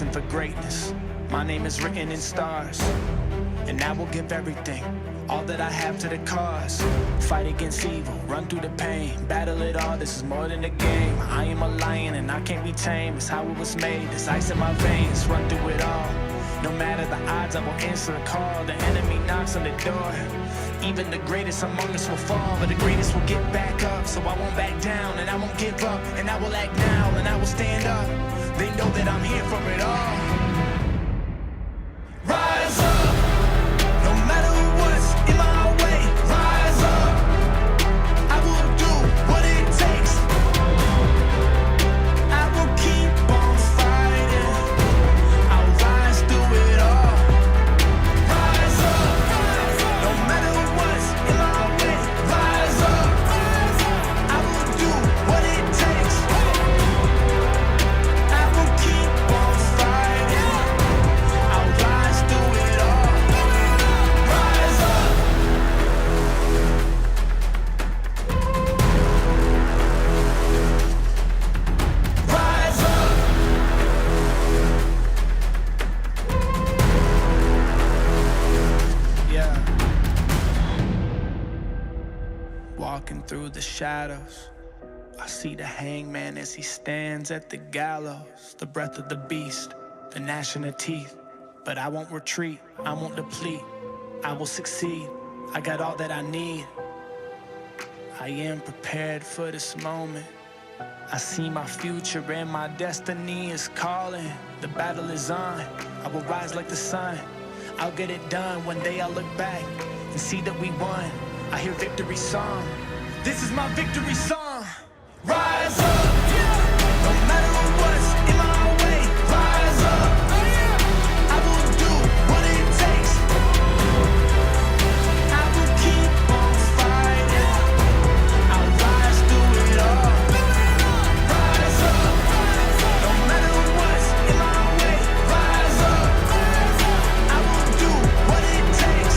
destined for greatness. My name is written in stars, and I will give everything, all that I have to the cause. Fight against evil, run through the pain, battle it all, this is more than a game. I am a lion and I can't be tamed, it's how it was made, there's ice in my veins, run through it all. No matter the odds, I will answer a call. The enemy knocks on the door. Even the greatest among us will fall, but the greatest will get back up. So I won't back down, and I won't give up, and I will act now, and I will stand up. They know that I'm here for it all. Rise up, no matter what's in my way. Rise up, I will do what it takes. I will keep on fighting. I'll rise through it all. Rise up, no matter what's in my way. Rise up, I will do what it takes. I will keep on fighting. I'll rise through it all. Rise up. Rise up. Yeah. Walking through the shadows, I see the hangman as he stands at the gallows. The breath of the beast, the gnashing of teeth. But I won't retreat, I won't deplete. I will succeed, I got all that I need. I am prepared for this moment. I see my future and my destiny is calling. The battle is on, I will rise like the sun. I'll get it done. One day I'll look back and see that we won. I hear victory song. This is my victory song. Rise up, no matter what's in my way. Rise up, I will do what it takes. I will keep on fighting. I'll rise through it all. Rise up, no matter what's in my way. Rise up, I will do what it takes.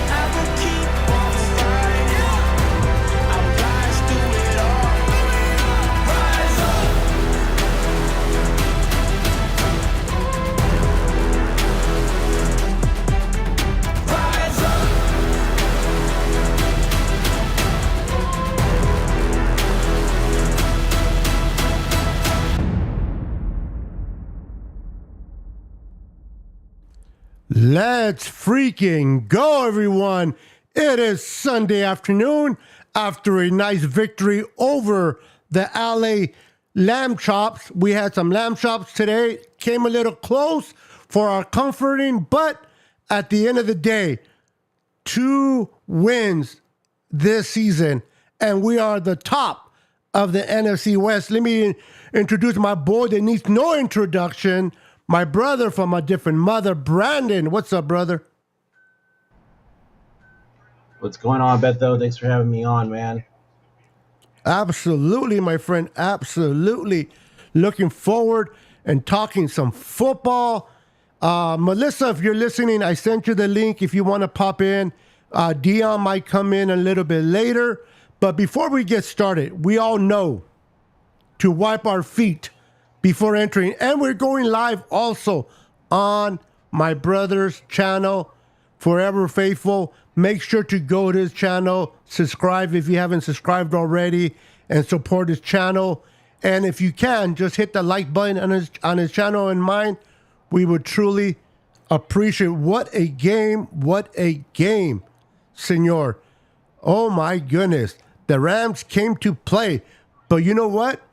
I will keep on fighting. I'll rise through it all. Rise up. Rise up. Let's freaking go, everyone. It is Sunday afternoon after a nice victory over the LA Lamb Chops. We had some lamb chops today. Came a little close for our comforting, but at the end of the day, 2 wins this season, and we are the top of the NFC West. Let me introduce my boy that needs no introduction, my brother from a different mother, Brandon. What's up, brother? What's going on, Beto? Thanks for having me on, man. Absolutely, my friend. Absolutely. Looking forward and talking some football. Melissa, if you're listening, I sent you the link if you want to pop in. Dion might come in a little bit later. But before we get started, we all know to wipe our feet before entering. And we're going live also on my brother's channel, Forever Faithful. Make sure to go to his channel, subscribe if you haven't subscribed already, and support his channel. And if you can, just hit the like button on his channel and mine. We would truly appreciate. What a game, senor. Oh my goodness. The Rams came to play. But you know what?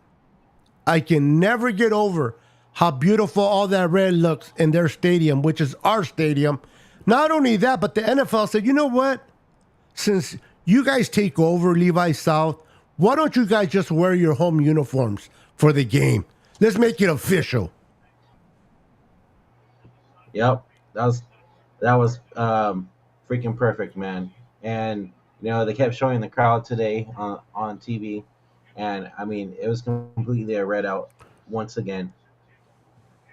I can never get over how beautiful all that red looks in their stadium, which is our stadium. Not only that, but the NFL said, you know what? Since you guys take over Levi South, why don't you guys just wear your home uniforms for the game? Let's make it official. Yep, that was freaking perfect, man. And you know, they kept showing the crowd today on TV, and I mean, it was completely a red out once again.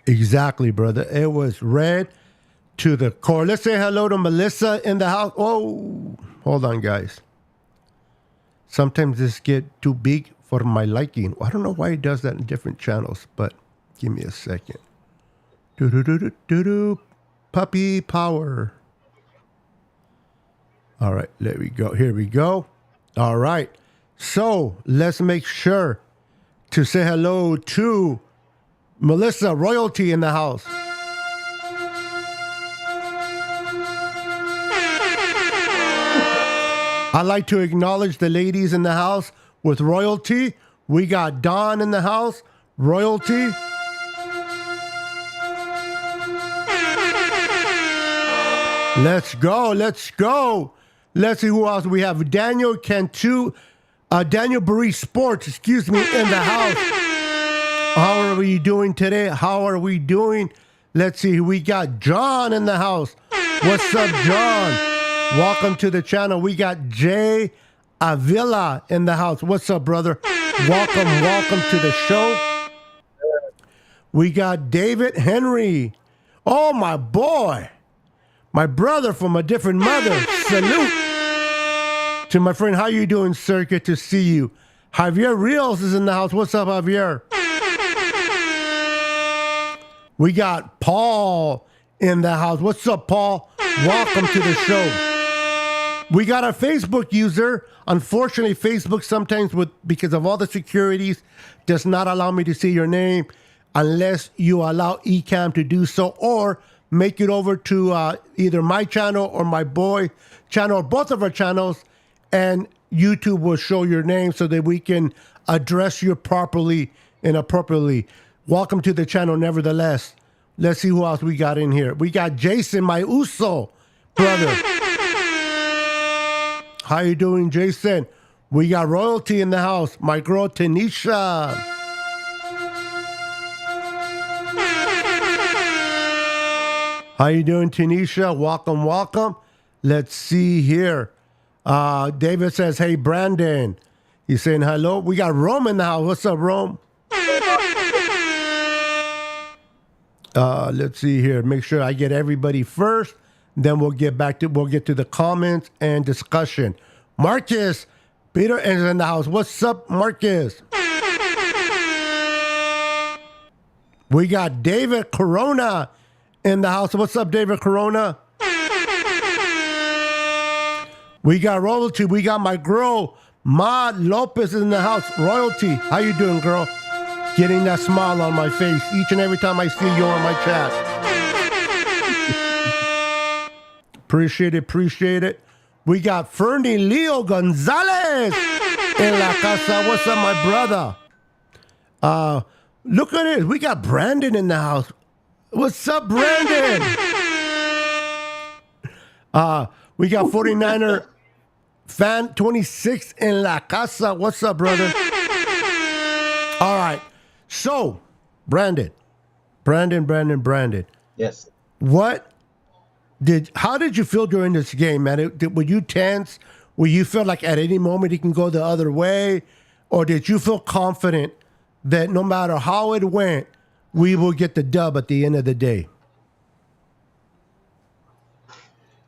Exactly, brother. It was red to the core. Let's say hello to Melissa in the house. Oh, hold on, guys. Sometimes this get too big for my liking. I don't know why it does that in different channels, but Give me a second. Do-do-do-do-do-do. Puppy power. All right, there we go. Here we go. All right. So let's make sure to say hello to Melissa Royalty in the house. I'd like to acknowledge the ladies in the house with Royalty. We got Dawn in the house. Royalty. Let's go. Let's go. Let's see who else we have. Daniel Cantu, Daniel Barry Sports, in the house. How are we doing today? How are we doing? Let's see. We got John in the house. What's up, John? Welcome to the channel. We got Jay Avila in the house. What's up, brother? Welcome to the show. We got David Henry. Oh, my boy. My brother from a different mother. Salute to my friend. How you doing, sir? Good to see you. Javier Rios is in the house. What's up, Javier? We got Paul in the house. What's up, Paul? Welcome to the show. We got a Facebook user. Unfortunately, Facebook sometimes, because of all the securities, does not allow me to see your name unless you allow Ecamm to do so, or make it over to either my channel or my boy channel, or both of our channels, and YouTube will show your name so that we can address you properly and appropriately. Welcome to the channel, nevertheless. Let's see who else we got in here. We got Jason, my Uso brother. How you doing, Jason? We got Royalty in the house. My girl, Tanisha. How you doing, Tanisha? Welcome. Let's see here. David says, hey, Brandon. He's saying hello. We got Rome in the house. What's up, Rome? Let's see here. Make sure I get everybody first. Then we'll get to the comments and discussion. Marcus Peter is in the house. What's up, Marcus? We got David Corona in the house. What's up, David Corona? We got Royalty. We got my girl, Ma Lopez in the house. Royalty. How you doing, girl? Getting that smile on my face each and every time I see you on my chat. Appreciate it. We got Fernie Leo Gonzalez in La Casa. What's up, my brother? Look at it. We got Brandon in the house. What's up, Brandon? We got 49er Fan 26 in La Casa. What's up, brother? All right. So, Brandon. Yes. How did you feel during this game, man? Were you tense? Were you feel like at any moment it can go the other way? Or did you feel confident that no matter how it went, we will get the dub at the end of the day?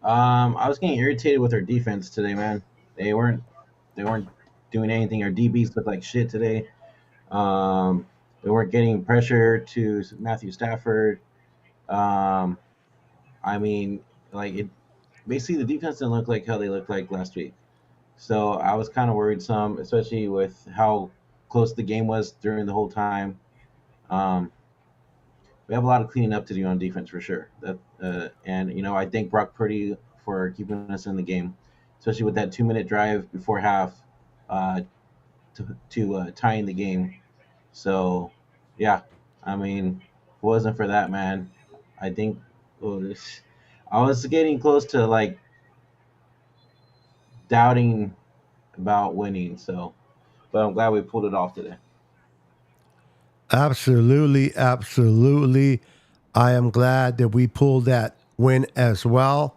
I was getting irritated with our defense today, man. They weren't doing anything. Our DBs looked like shit today. They weren't getting pressure to Matthew Stafford. I mean, basically the defense didn't look like how they looked like last week. So I was kind of worried some, especially with how close the game was during the whole time. We have a lot of cleaning up to do on defense for sure. And I thank Brock Purdy for keeping us in the game, especially with that 2-minute drive before half to tying the game. So, yeah, I mean, if it wasn't for that, man, I think I was getting close to doubting about winning. So, but I'm glad we pulled it off today. Absolutely. I am glad that we pulled that win as well.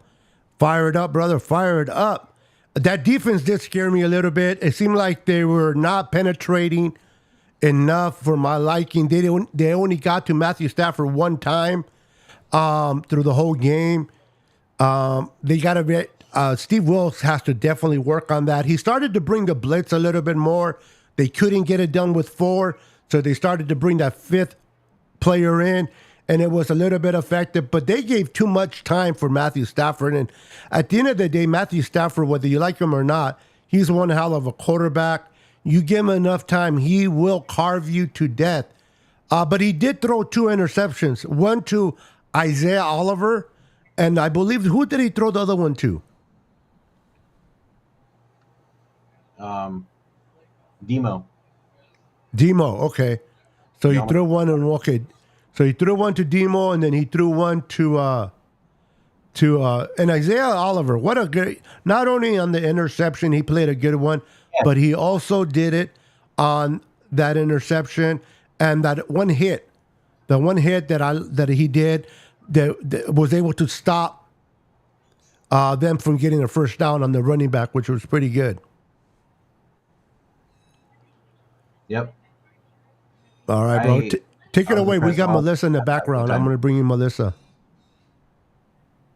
Fire it up, brother. Fire it up. That defense did scare me a little bit. It seemed like they were not penetrating enough for my liking. They only got to Matthew Stafford one time through the whole game. They got to be. Steve Wilkes has to definitely work on that. He started to bring the blitz a little bit more. They couldn't get it done with 4, so they started to bring that 5th player in, and it was a little bit effective, but they gave too much time for Matthew Stafford. And at the end of the day, Matthew Stafford, whether you like him or not, he's one hell of a quarterback. You give him enough time, he will carve you to death. But he did throw 2 interceptions, one to Isaiah Oliver, and I believe, who did he throw the other one to? Demo. Demo, okay. So he Demo. threw one and okay. So he threw one to Demo, and then he threw one to and Isaiah Oliver. What a great! Not only on the interception, he played a good one, but he also did it on that interception and that one hit. The one hit that he did that was able to stop them from getting a first down on the running back, which was pretty good. Yep. All right, bro. Take it away. We got impressed Melissa in the background. I'm going to bring you Melissa.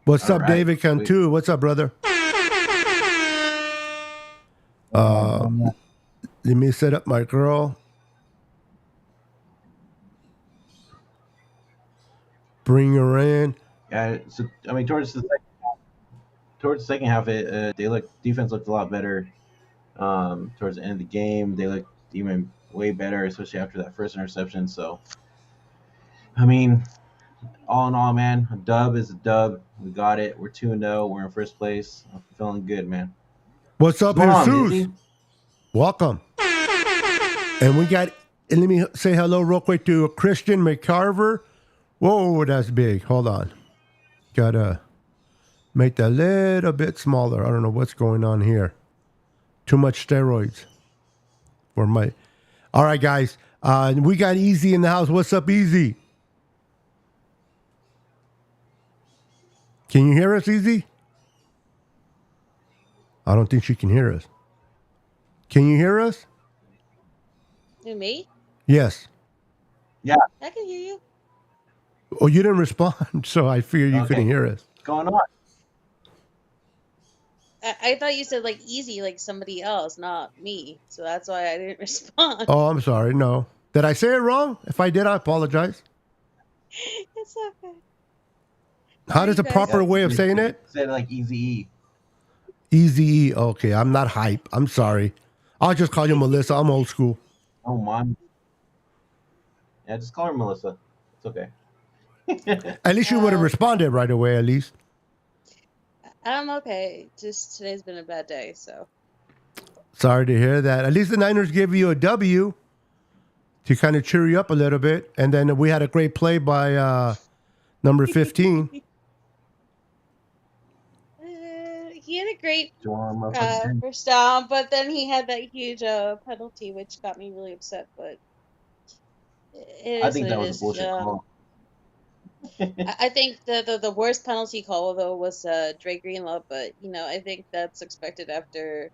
What's All up, right. David Cantu? What's up, brother? Let me set up my girl. Bring her in. Yeah. So I mean, towards the second half, defense looked a lot better. Towards the end of the game, they looked even way better, especially after that first interception. So, I mean, all in all, man, a dub is a dub. We got it. We're 2-0. We're in first place. I'm feeling good, man. What's up, What's going on, Jesus? Izzy? Welcome. And let me say hello real quick to Christian McCarver. Whoa, that's big. Hold on. Gotta make that a little bit smaller. I don't know what's going on here. Too much steroids for my. All right, guys. We got Easy in the house. What's up, Easy? Can you hear us, Easy? I don't think she can hear us. Can you hear us? Who, me? Yes. Yeah. I can hear you. Oh, you didn't respond, so I figured you couldn't hear us. What's going on? I thought you said like easy, like somebody else, not me. So that's why I didn't respond. Oh, I'm sorry. No. Did I say it wrong? If I did, I apologize. It's okay. How does you a guys proper are- way of saying it? Said it like Easy. Easy. Okay, I'm not hype. I'm sorry. I'll just call you Melissa. I'm old school. Oh, mom. Yeah, just call her Melissa. It's okay. At least you would have responded right away, at least. I'm okay. Just today's been a bad day, so. Sorry to hear that. At least the Niners gave you a W to kind of cheer you up a little bit. And then we had a great play by number 15. He had a great Storm up again. first down, but then he had that huge penalty, which got me really upset. But it I is think what that it was a is. bullshit call. I think the worst penalty call though was Dre Greenlaw, but I think that's expected after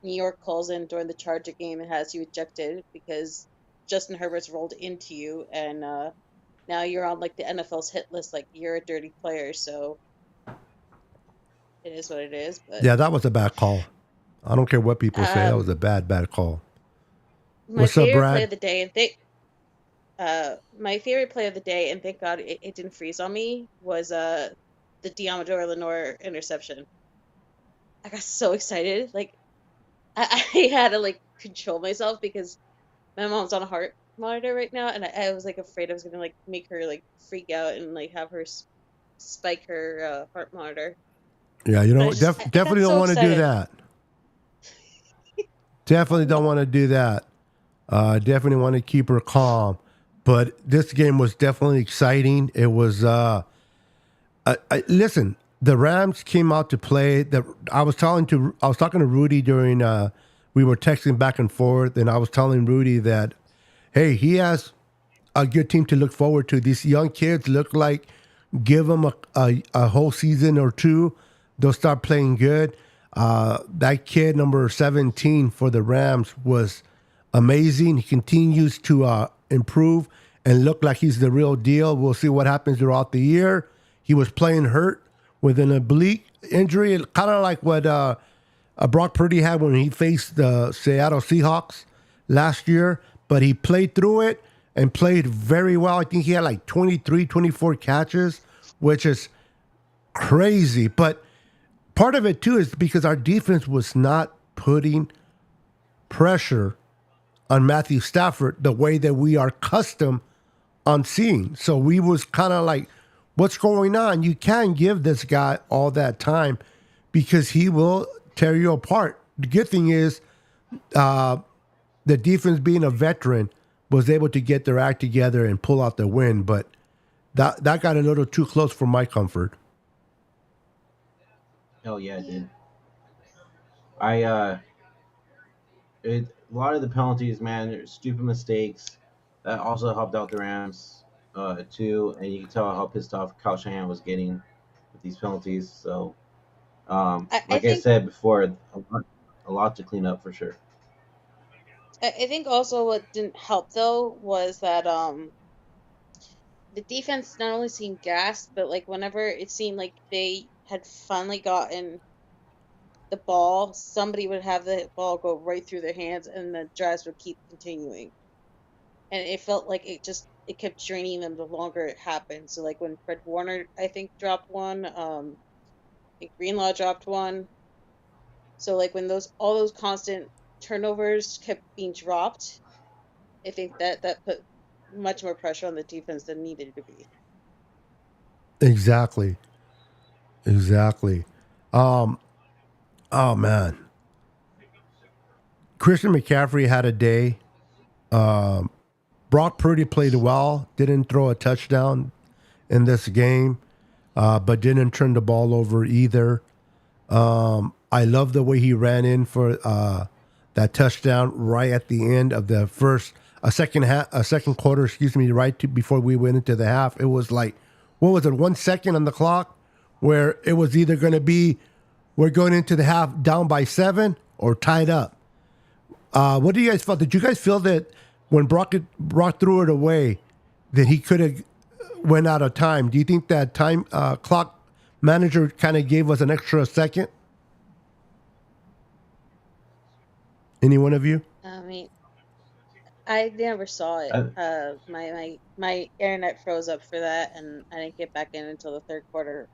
New York calls in during the Charger game and has you ejected because Justin Herbert's rolled into you, and now you're on like the NFL's hit list, like you're a dirty player. So it is what it is. But Yeah, that was a bad call. I don't care what people say. That was a bad call. my What's up, favorite Brad? play of the day, and my favorite play of the day, and thank God it didn't freeze on me, was the Diamador Lenore interception. I got so excited, like I had to like control myself because my mom's on a heart monitor right now, and I was like afraid I was gonna like make her like freak out and like have her spike her heart monitor. Yeah, you But I don't just- I got definitely don't so want to do excited. that. Definitely don't want to do that. Definitely want to keep her calm. But this game was definitely exciting. It was. Listen, the Rams came out to play. I was talking to Rudy during. We were texting back and forth, and I was telling Rudy that, hey, he has a good team to look forward to. These young kids look like, give them a whole season or two, they'll start playing good. That kid, number 17 for the Rams, was amazing. He continues to improve and look like he's the real deal. We'll see what happens throughout the year. He was playing hurt with an oblique injury, kind of like what Brock Purdy had when he faced the Seattle Seahawks last year. But he played through it, and played very well. I think he had like 23, 24 catches, which is crazy. But part of it too is because our defense was not putting pressure on Matthew Stafford the way that we are accustomed on seeing. So we was kind of like, what's going on? You can't give this guy all that time because he will tear you apart. The good thing is the defense being a veteran was able to get their act together and pull out the win, but that got a little too close for my comfort. Hell yeah, it Yeah. did. I a lot of the penalties, man, are stupid mistakes. That also helped out the Rams too, and you can tell how pissed off Kyle Shanahan was getting with these penalties. So, I like I think said before, a lot to clean up for sure. I think also what didn't help though was that the defense not only seemed gassed, but like whenever it seemed like they had finally gotten the ball, somebody would have the ball go right through their hands, and the drives would keep continuing. And it felt like it kept draining them the longer it happened. So like when Fred Warner I think dropped one, I think Greenlaw dropped one. So like when those all those constant turnovers kept being dropped, I think that put much more pressure on the defense than needed to be. Exactly. Exactly. Um, oh man. Christian McCaffrey had a day. Brock Purdy played well, didn't throw a touchdown in this game, but didn't turn the ball over either. I love the way he ran in for that touchdown right at the end of the a second quarter, excuse me, before we went into the half. It was like, what was it, 1 second on the clock, where it was either going to be we're going into the half down by 7 or tied up. What do you guys feel? Did you guys feel that when Brock threw it away, that he could have went out of time? Do you think that time clock manager kind of gave us an extra second? Any one of you? I mean, I never saw it. I, My internet froze up for that, and I didn't get back in until the third quarter.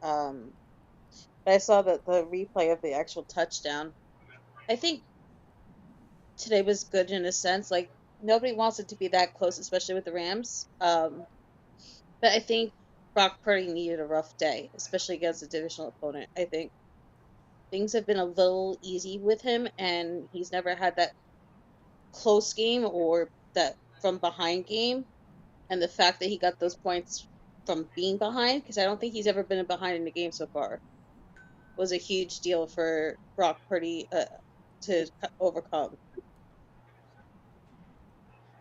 But I saw the replay of the actual touchdown. I think today was good in a sense. Like nobody wants it to be that close, especially with the Rams. But I think Brock Purdy needed a rough day, especially against a divisional opponent. I think things have been a little easy with him, and he's never had that close game or that from behind game. And the fact that he got those points from being behind, because I don't think he's ever been behind in the game so far, was a huge deal for Brock Purdy to overcome.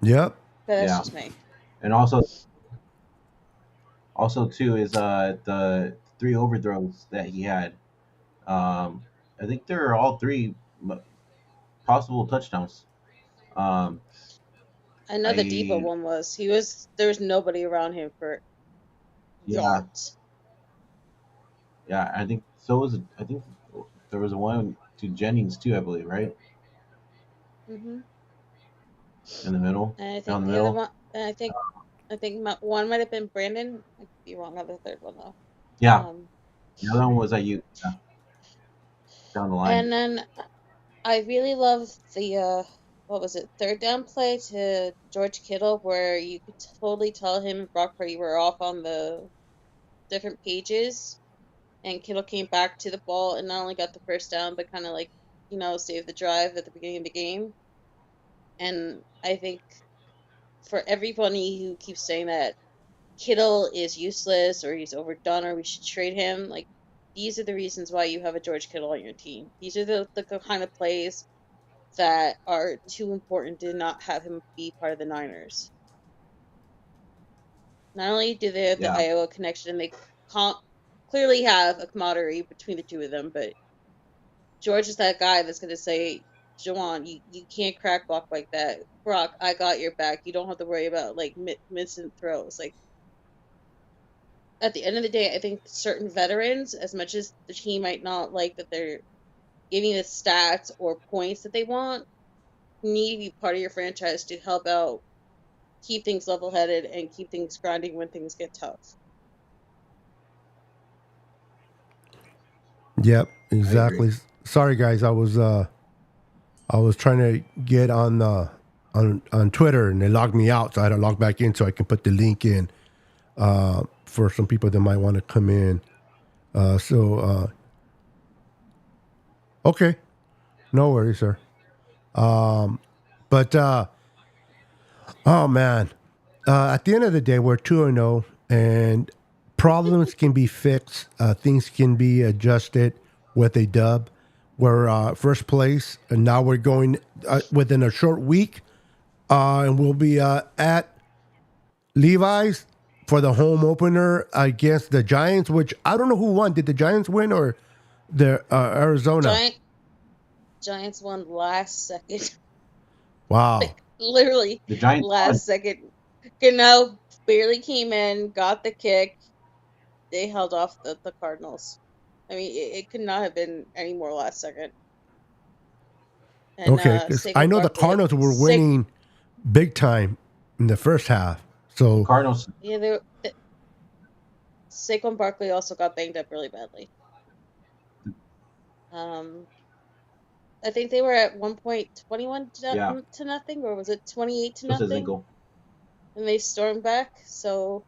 Yep. But that's yeah, just me. and also too is the three overthrows that he had. Um, I think there are all three possible touchdowns. Um, I know the Debo I one was there was nobody around him for yeah, yards. yeah, I think so was I think there was a one to Jennings too, I believe, right Hmm. in the middle, And I down think the the other middle. one, and I think one might have been Brandon. I could be wrong on the third one though. Yeah, Um, the other one was you down the line. and then I really love the what was it, third down play to George Kittle, where you could totally tell him and Brock Purdy were off on the different pages, and Kittle came back to the ball and not only got the first down, but kind of like saved the drive at the beginning of the game. And I think for everybody who keeps saying that Kittle is useless or he's overdone or we should trade him, like these are the reasons why you have a George Kittle on your team. These are the kind of plays that are too important to not have him be part of the Niners. Not only do they have the Yeah, Iowa connection and they clearly have a camaraderie between the two of them, but George is that guy that's going to say, Jawan, you can't crack block like that. Brock, I got your back. You don't have to worry about like missing throws. Like at the end of the day, I think certain veterans, as much as the team might not like that they're giving the stats or points that they want, need to be part of your franchise to help out keep things level headed and keep things grinding when things get tough. Yep, I agree. exactly. Sorry, guys. I was trying to get on Twitter and they logged me out, so I had to log back in so I can put the link in for some people that might want to come in. Okay, no worries, sir. But oh man, at the end of the day, we're 2-0, and problems can be fixed. Things can be adjusted with a dub. We're first place, and now we're going within a short week, and we'll be at Levi's for the home opener against the Giants. Which I don't know who won. Did the Giants win or the Arizona? Giants won last second. Wow. Literally The Giants won. last second. Gano barely came in, got the kick. They held off the Cardinals. I mean, it could not have been any more last second. And Okay, because I Saquon know the Barkley, Cardinals were winning big time in the first half. So Cardinals. yeah, Saquon Barkley also got banged up really badly. I think they were at one point 21 Yeah. to nothing, or was it 28 to Just a nothing? single. And they stormed back, so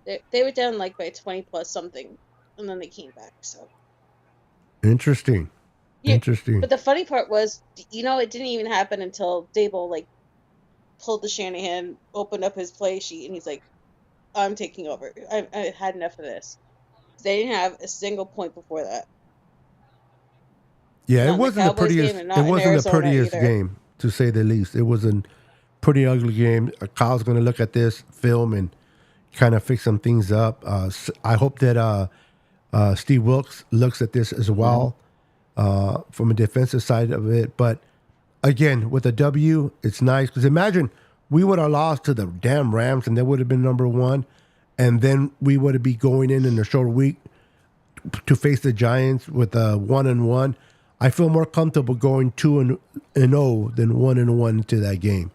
they were down like by 20 plus something, and then they came back. So interesting. yeah, Interesting. but the funny part was, it didn't even happen until Dable like pulled the Shanahan, opened up his play sheet, and he's like, "I'm taking over. I had enough of this." They didn't have a single point before that. Yeah, Not it in the wasn't the Cowboys prettiest. game and It not in wasn't the Arizona prettiest either. game, to say the least. It was a pretty ugly game. Kyle's going to look at this film and kind of fix some things up. I hope that Steve Wilkes looks at this as well from a defensive side of it. But again, with a W, it's nice because imagine we would have lost to the damn Rams and they would have been number one, and then we would be going in a short week to face the Giants with a 1-1. I feel more comfortable going 2-0 than 1-1 to that game.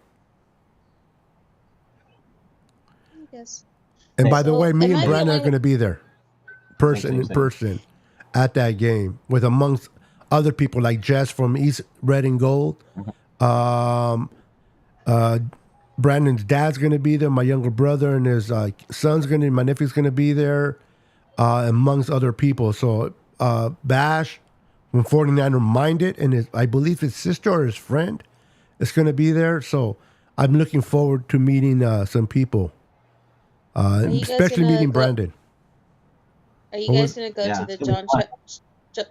I guess. And by the So, way, me am and I the Brandon are only- going to be there, Same. person, at that game with amongst other people like Jess from East Red and Gold. Brandon's dad's going to be there. My younger brother and his my nephew's going to be there, amongst other people. So Bash from 49er Minded and I believe his sister or his friend is going to be there. So I'm looking forward to meeting some people, you guys especially gonna meeting go- Brandon. Are you What guys was- gonna go Yeah, to the it's gonna be fun.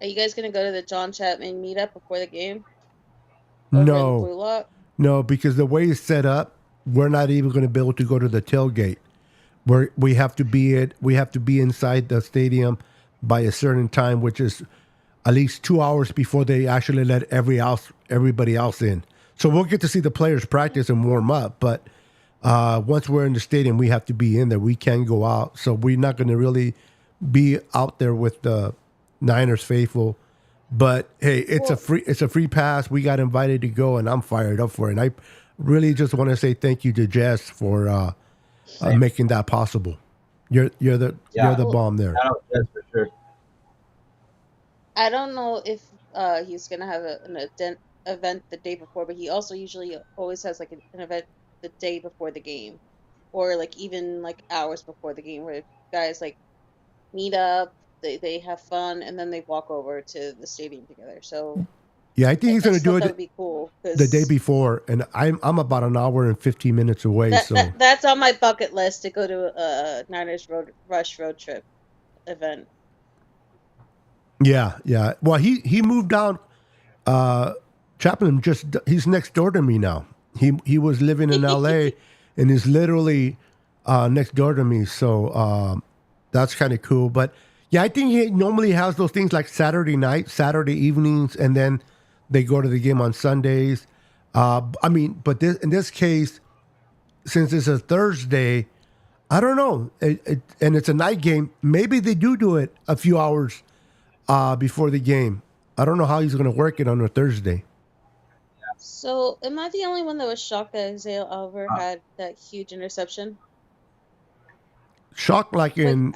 Are you guys gonna go to the John Chapman meetup before the game? Over in the Blue No, Lot? no, because the way it's set up, we're not even going to be able to go to the tailgate. We have to be inside the stadium by a certain time, which is at least 2 hours before they actually let everybody else in. So we'll get to see the players practice and warm up, but once we're in the stadium, we have to be in there. We can't go out, so we're not going to really be out there with the Niners faithful. But hey, it's a free pass. We got invited to go, and I'm fired up for it. And I really just want to say thank you to Jess for making that possible. You're the bomb there. That's for sure. I don't know if he's gonna have an event the day before, but he also usually always has like an event the day before the game, or like even like hours before the game, where guys like meet up, they have fun, and then they walk over to the stadium together. So Yeah, I think he's going to do that would it be cool. the day before, and I'm about an hour and 15 minutes away. That's on my bucket list, to go to a Niners Rush road trip event. Yeah. Well, he moved down. Chaplin he's next door to me now. He was living in L.A. and is literally next door to me. So that's kind of cool. But yeah, I think he normally has those things like Saturday night, Saturday evenings, and then they go to the game on Sundays. But in this case, since it's a Thursday, I don't know, and it's a night game. Maybe they do it a few hours before the game. I don't know how he's going to work it on a Thursday. So, am I the only one that was shocked that Isaiah Oliver Uh, had that huge interception? Shocked, like Like, in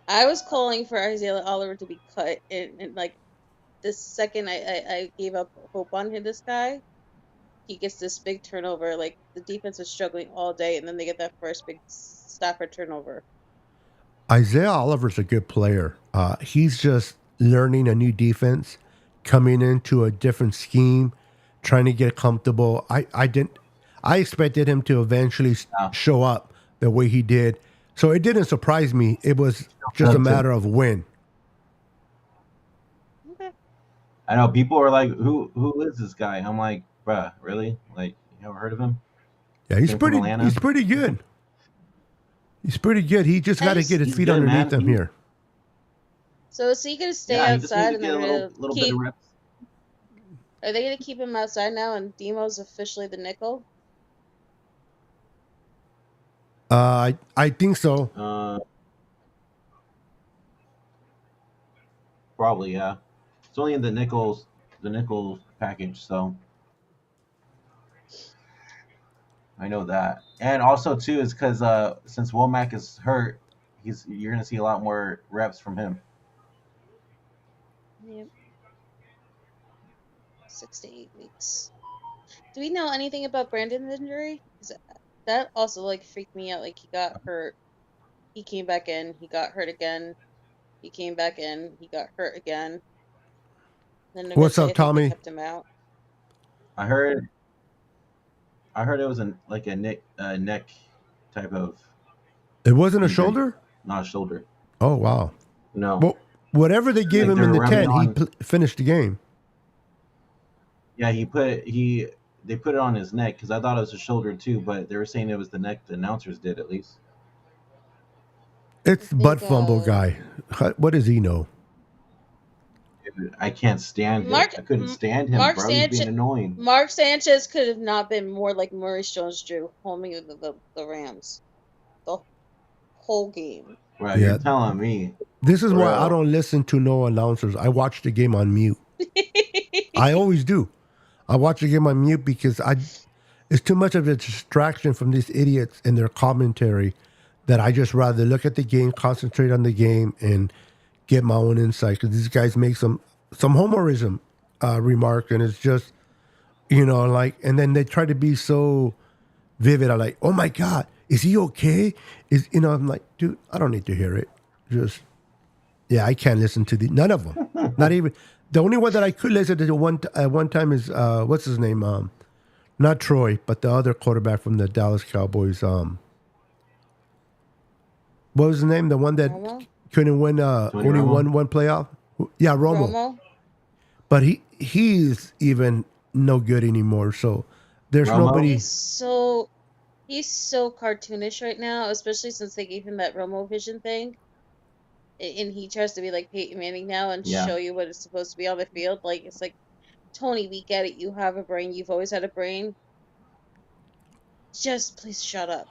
I was calling for Isaiah Oliver to be cut, and like the second I gave up hope on him, this guy, he gets this big turnover. Like the defense was struggling all day, and then they get that first big Stafford turnover. Isaiah Oliver's a good player. He's just learning a new defense, coming into a different scheme, trying to get comfortable. I expected him to eventually yeah, show up the way he did. So it didn't surprise me. It was just a up to- matter of when. Okay. I know people are like, who is this guy? I'm like, bruh, really? Like, you ever heard of him? Yeah, Came from Atlanta. he's pretty good. He's pretty good. He just I got to get just his He's feet good, underneath man. him here. so is he gonna stay Yeah, he just need outside to and get they're a gonna little bit of keep? reps. Are they gonna keep him outside now? And Demo's officially the nickel. I think so. Uh, Probably, yeah. It's only in the nickels package, so I know that. And also too is because since Womack is hurt, you're gonna see a lot more reps from him. Yep, 6 to 8 weeks. Do we know anything about Brandon's injury? 'Cause that also like freaked me out. Like he got hurt, he came back in, he got hurt again, he came back in, he got hurt again. Then What's eventually, up, I think they Tommy? kept him out. I heard I heard it was like a neck type of It wasn't a injury, shoulder? not a shoulder. Oh, wow. No, Well, whatever they gave like him they in were the rubbing 10, he on. finished the game. Yeah, they put it on his neck because I thought it was a shoulder too, but they were saying it was the neck. The announcers did at least. It's I think butt fumble guy. What does he know? I can't stand it. Mark I couldn't M- stand him, Mark bro. He's being Sanchez annoying. Mark Sanchez could have not been more like Maurice Jones-Drew homing the Rams the whole game. Bro, Yeah. you're telling me, This is why I bro. don't listen to no announcers. I watch the game on mute. I always do. I watch the game on mute because it's too much of a distraction from these idiots and their commentary that I just rather look at the game, concentrate on the game, and get my own insight. Because these guys make some homerism remarks, and it's just like, and then they try to be so vivid. I'm like, oh my god, is he okay? I'm like, dude, I don't need to hear it. Just I can't listen to none of them. Not even the only one that I could listen to one time is what's his name? Not Troy, but the other quarterback from the Dallas Cowboys. What was his name? The one that Romo? couldn't win. Tony Only Romo? won one playoff. Yeah, Romo. Romo? But he's even no good anymore. So there's Romo? nobody. He's so cartoonish right now, especially since they gave him that Romo vision thing. And he tries to be like Peyton Manning now and Yeah. show you what it's supposed to be on the field. Like it's like, Tony, we get it. You have a brain. You've always had a brain. Just please shut up.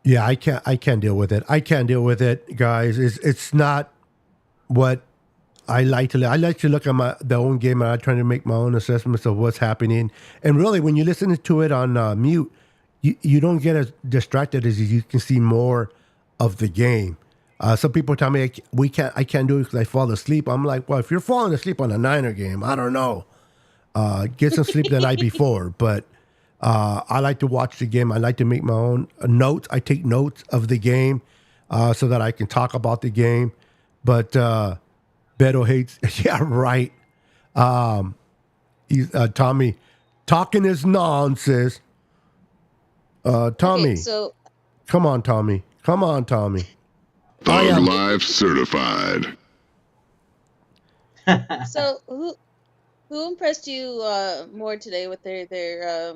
Yeah, I can't deal with it. I can't deal with it, guys. It's not what I like to. I like to look at the own game, and I'm trying to make my own assessments of what's happening. And really, when you listen to it on mute, you don't get as distracted as you can see more of the game. Some people tell me I can't do it because I fall asleep. I'm like, well, if you're falling asleep on a Niner game, I don't know. Get some sleep the night before, but I like to watch the game. I like to make my own notes. I take notes of the game so that I can talk about the game. But Beto hates. Yeah, right. He's Tommy talking his nonsense. Tommy, Okay, so come on, Tommy. Come on, Tommy. Thug Life certified. so who impressed you more today with their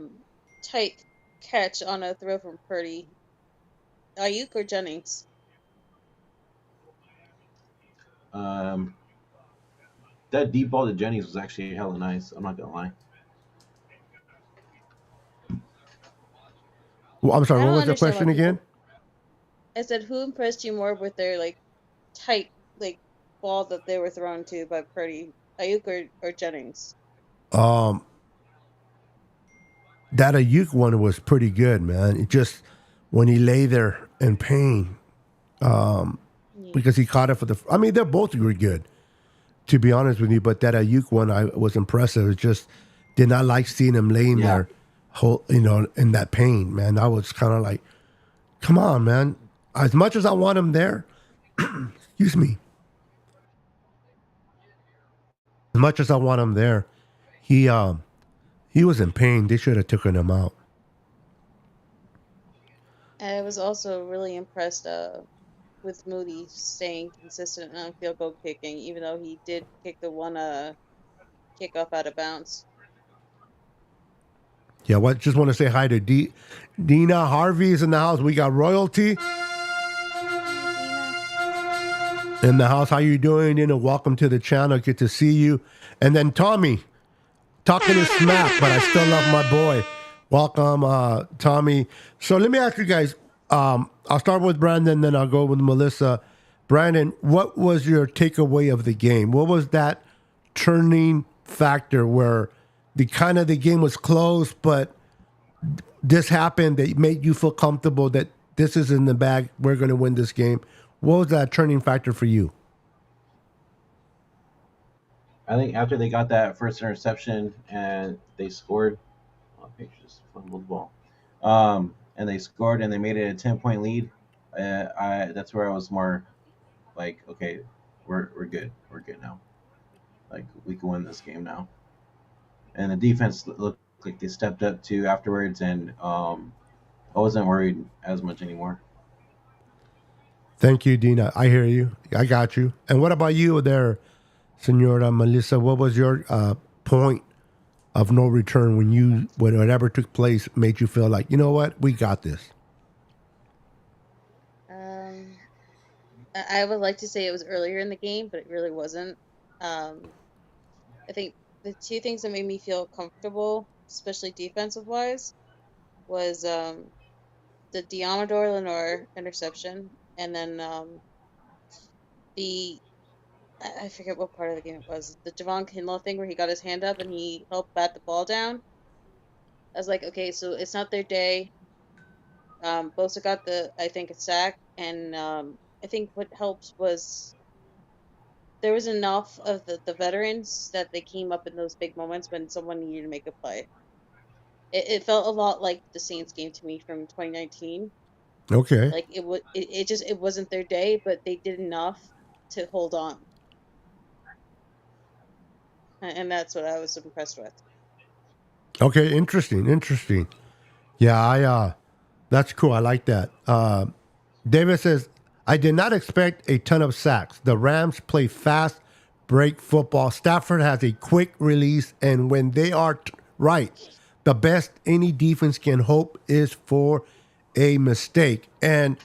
tight catch on a throw from Purdy? Ayuk or Jennings? That deep ball to Jennings was actually hella nice. I'm not gonna lie. Well, I'm sorry. I What don't was the understand question why again? I said, who impressed you more with their like tight like ball that they were thrown to by Purdy? Ayuk or Jennings? Um, that Ayuk one was pretty good, man. It just when he lay there in pain Yeah. because he caught it for the. I mean, they're both really good, to be honest with you. But that Ayuk one, I was impressive. It just did not like seeing him laying Yeah. there, in that pain, man. I was kind of like, come on, man. As much as I want him there, excuse me. As much as I want him there, he was in pain. They should have taken him out. I was also really impressed with Moody staying consistent on field goal kicking, even though he did kick the one kickoff out of bounds. Yeah, what? Just want to say hi to Dina Harvey is in the house. We got royalty in the house. How you doing? Welcome to the channel. Good to see you. And then Tommy, talking his smack, but I still love my boy. Welcome, Tommy. So let me ask you guys. I'll start with Brandon, then I'll go with Melissa. Brandon, what was your takeaway of the game? What was that turning factor where the game was close, but this happened that made you feel comfortable that this is in the bag, we're going to win this game? What was that turning factor for you? I think after they got that first interception and they scored, Paige just fumbled the ball. And they scored and they made it a 10-point lead. That's where I was more like, okay, we're good. We're good now. Like we can win this game now. And the defense looked like they stepped up too afterwards, and I wasn't worried as much anymore. Thank you, Dina. I hear you. I got you. And what about you there, Senora Melissa? What was your point of no return when whatever took place made you feel like, you know what, we got this? I would like to say it was earlier in the game, but it really wasn't. I think the two things that made me feel comfortable, especially defensive wise, was the Diamador Lenore interception, and then I forget what part of the game it was. The Javon Kinlaw thing where he got his hand up and he helped bat the ball down. I was like, okay, so it's not their day. Bosa got a sack, and I think what helped was there was enough of the veterans that they came up in those big moments when someone needed to make a play. It felt a lot like the Saints game to me from 2019. Okay. Like it wasn't their day, but they did enough to hold on. And that's what I was impressed with. Okay, interesting. Yeah, that's cool. I like that. David says, I did not expect a ton of sacks. The Rams play fast break football. Stafford has a quick release, and when they are right, the best any defense can hope is for a mistake. And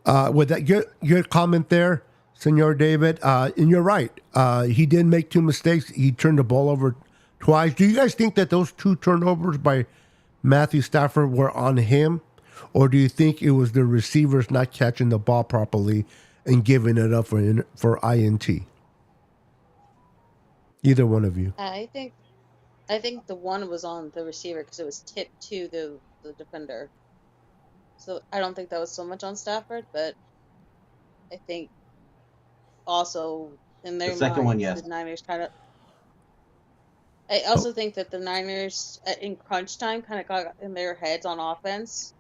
with that, your comment there, Senor David, and you're right. He did make two mistakes. He turned the ball over twice. Do you guys think that those two turnovers by Matthew Stafford were on him? Or do you think it was the receivers not catching the ball properly and giving it up for INT? Either one of you. I think the one was on the receiver because it was tipped to the defender. So I don't think that was so much on Stafford, but I think also in their The second one, minds, yes. the Niners kind of. I also think that the Niners in crunch time kind of got in their heads on offense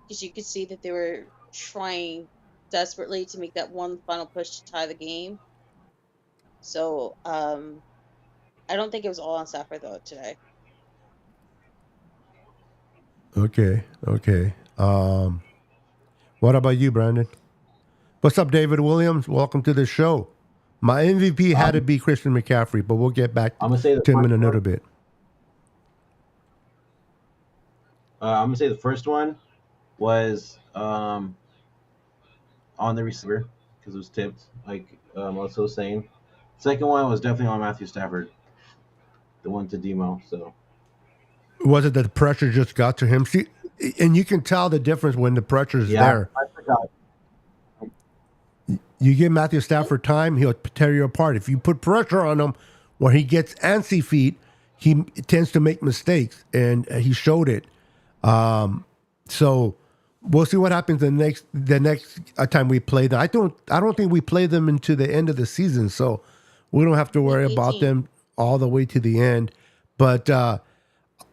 because you could see that they were trying desperately to make that one final push to tie the game. So I don't think it was all on Stafford though today. Okay. What about you, Brandon? What's up, David Williams? Welcome to the show. My MVP had to be Christian McCaffrey, but we'll get back I'm gonna say to him in a little bit. I'm gonna say the first one was on the receiver because it was tipped, like Melissa was saying. Second one was definitely on Matthew Stafford, the one to Demo. So Was it that the pressure just got to him? See, and you can tell the difference when the pressure is there. I forgot. You give Matthew Stafford time, he'll tear you apart. If you put pressure on him where he gets antsy feet, he tends to make mistakes, and he showed it. So we'll see what happens the next time we play them. I don't think we play them into the end of the season, so we don't have to Week worry about 18. them all the way to the end. But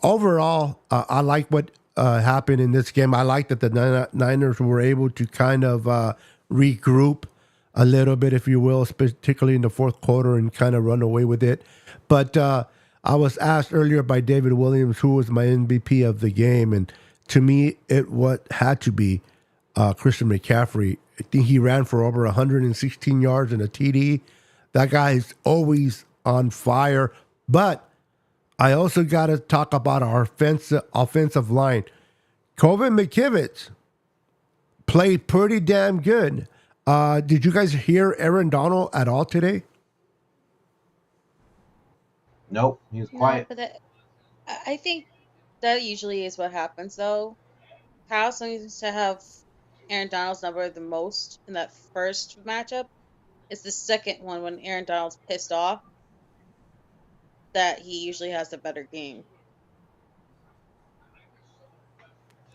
overall, I like what happened in this game. I like that the Niners were able to kind of regroup a little bit, if you will, particularly in the fourth quarter, and kind of run away with it. But I was asked earlier by David Williams who was my MVP of the game, and to me, it what had to be Christian McCaffrey. I think he ran for over 116 yards and a TD. That guy is always on fire. But I also got to talk about our offensive line. Coven McKivitz played pretty damn good. Did you guys hear Aaron Donald at all today? Nope, he was No, quiet. but I think that usually is what happens, though. Kyle seems to have Aaron Donald's number the most in that first matchup. It's the second one when Aaron Donald's pissed off that he usually has the better game.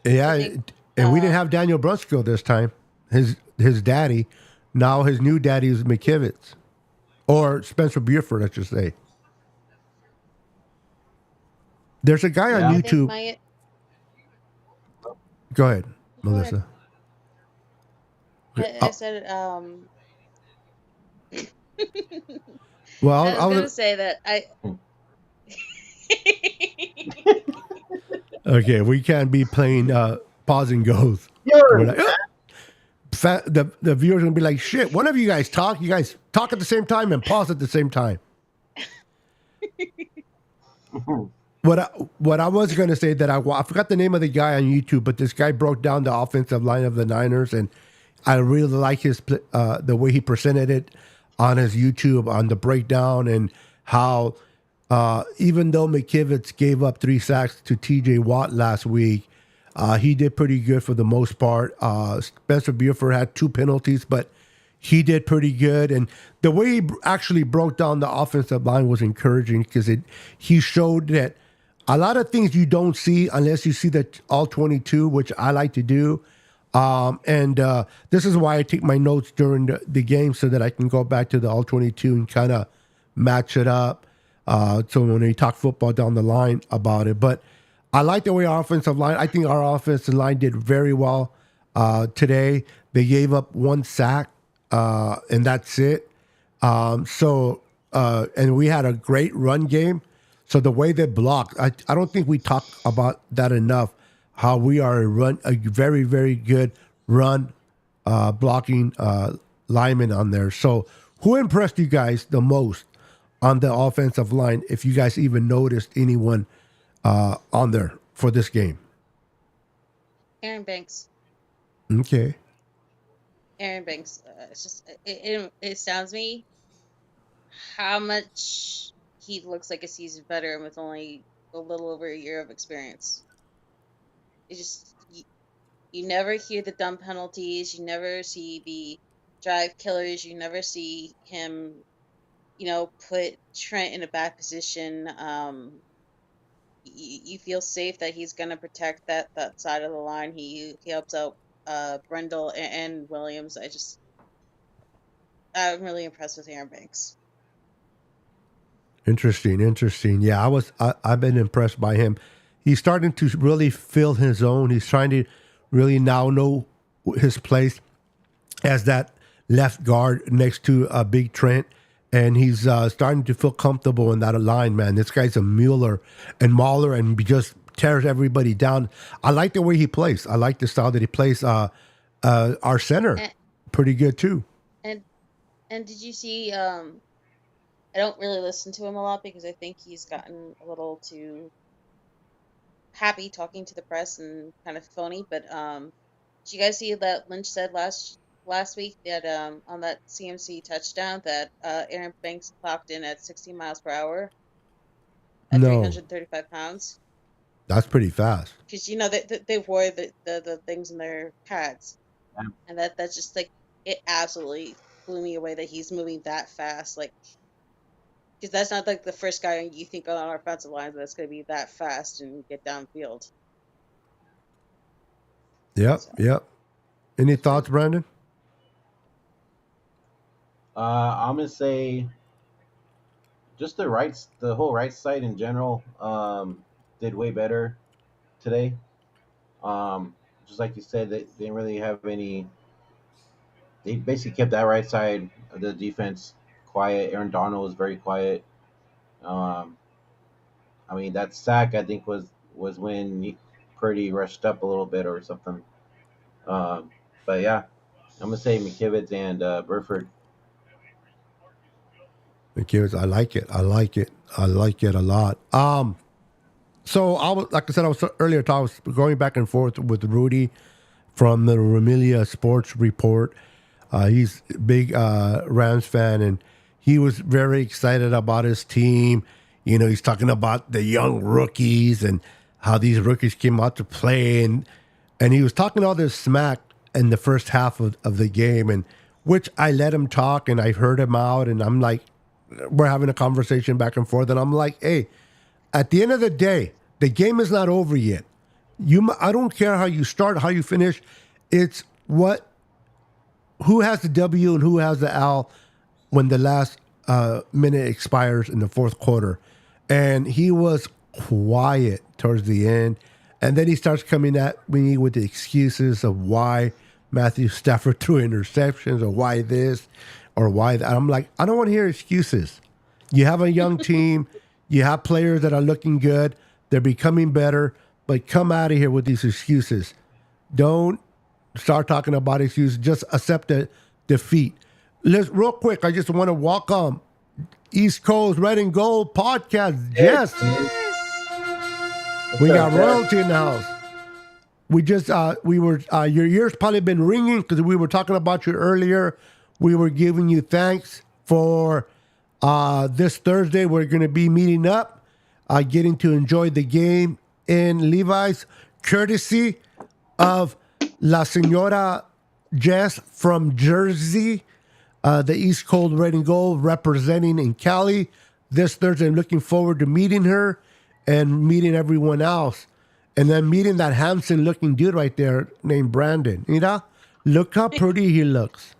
So I Yeah, think, and we didn't have Daniel Brunskill this time. His daddy. Now his new daddy is McKivitz. Or Spencer Buford, I should say. There's a guy on Yeah. I think YouTube. Go ahead, Go ahead. Melissa. I said, Well, I was gonna say that okay, we can't be playing pause and goes. We're like, the viewers are gonna be like, shit. One of you guys talk. You guys talk at the same time and pause at the same time. What I was gonna say that I forgot the name of the guy on YouTube, but this guy broke down the offensive line of the Niners, and I really like his the way he presented it on his YouTube on the breakdown, and how even though McKivitz gave up 3 sacks to T.J. Watt last week, he did pretty good for the most part. Spencer Buford had 2 penalties, but he did pretty good. And the way he actually broke down the offensive line was encouraging, because he showed that a lot of things you don't see unless you see the all 22, which I like to do. And this is why I take my notes during the game, so that I can go back to the all 22 and kind of match it up. So when we talk football down the line about it, but I like the way our offensive line. I think our offensive line did very well today. They gave up 1 sack, and that's it. And we had a great run game. So the way they block, I don't think we talk about that enough. How we are a very, very good run blocking lineman on there. So who impressed you guys the most on the offensive line, if you guys even noticed anyone on there for this game? Aaron Banks. Okay. Aaron Banks. It's just it astounds me how much he looks like a seasoned veteran with only a little over a year of experience. It just you never hear the dumb penalties. You never see the drive killers. You never see him, put Trent in a bad position. You feel safe that he's gonna protect that side of the line. He helps out Brendel and Williams. I'm really impressed with Aaron Banks. Interesting. Yeah, I've been impressed by him. He's starting to really feel his own. He's trying to really now know his place as that left guard next to a big Trent, and he's starting to feel comfortable in that line. Man, this guy's a Mueller and Mahler, and he just tears everybody down. I like the way he plays. I like the style that he plays. Our center, pretty good too. And did you see? I don't really listen to him a lot because I think he's gotten a little too happy talking to the press and kind of phony. But did you guys see that Lynch said last week that on that CMC touchdown that Aaron Banks clocked in at 60 miles per hour at 335 pounds? That's pretty fast. Because they wore the things in their pads, and that's just like, it absolutely blew me away that he's moving that fast. Like, Because that's not like the first guy you think on our offensive line that's going to be that fast and get downfield. Yep, So. yep. Any thoughts, Brandon? I'm gonna say just the whole right side in general, did way better today. Um, just like you said, they didn't really have any. They basically kept that right side of the defense quiet. Aaron Donald was very quiet. Um, I mean, that sack I think was when Purdy rushed up a little bit or something. Um, but yeah, I'm gonna say McKivitz and Burford. Because I like it. I like it. I like it a lot. So I was, like I said, I was earlier. I was going back and forth with Rudy from the Ramilia Sports Report. He's a big Rams fan, and he was very excited about his team. You know, he's talking about the young rookies and how these rookies came out to play, and he was talking all this smack in the first half of the game, and which I let him talk, and I heard him out, and I'm like, we're having a conversation back and forth, and I'm like, hey, at the end of the day, the game is not over yet. I don't care how you start, how you finish. It's who has the W and who has the L when the last minute expires in the fourth quarter. And he was quiet towards the end. And then he starts coming at me with the excuses of why Matthew Stafford threw interceptions or why this or why that. I'm like, I don't want to hear excuses. You have a young team. You have players that are looking good. They're becoming better. But come out of here with these excuses. Don't start talking about excuses. Just accept the defeat. Real quick, I just want to welcome East Coast Red and Gold podcast. Yes. We got royalty in the house. Your ears probably been ringing because we were talking about you earlier. We were giving you thanks for this Thursday. We're going to be meeting up, getting to enjoy the game in Levi's, courtesy of La Senora Jess from Jersey, the East Coast Red and Gold representing in Cali this Thursday. I'm looking forward to meeting her and meeting everyone else. And then meeting that handsome looking dude right there named Brandon. You know? Look how pretty he looks.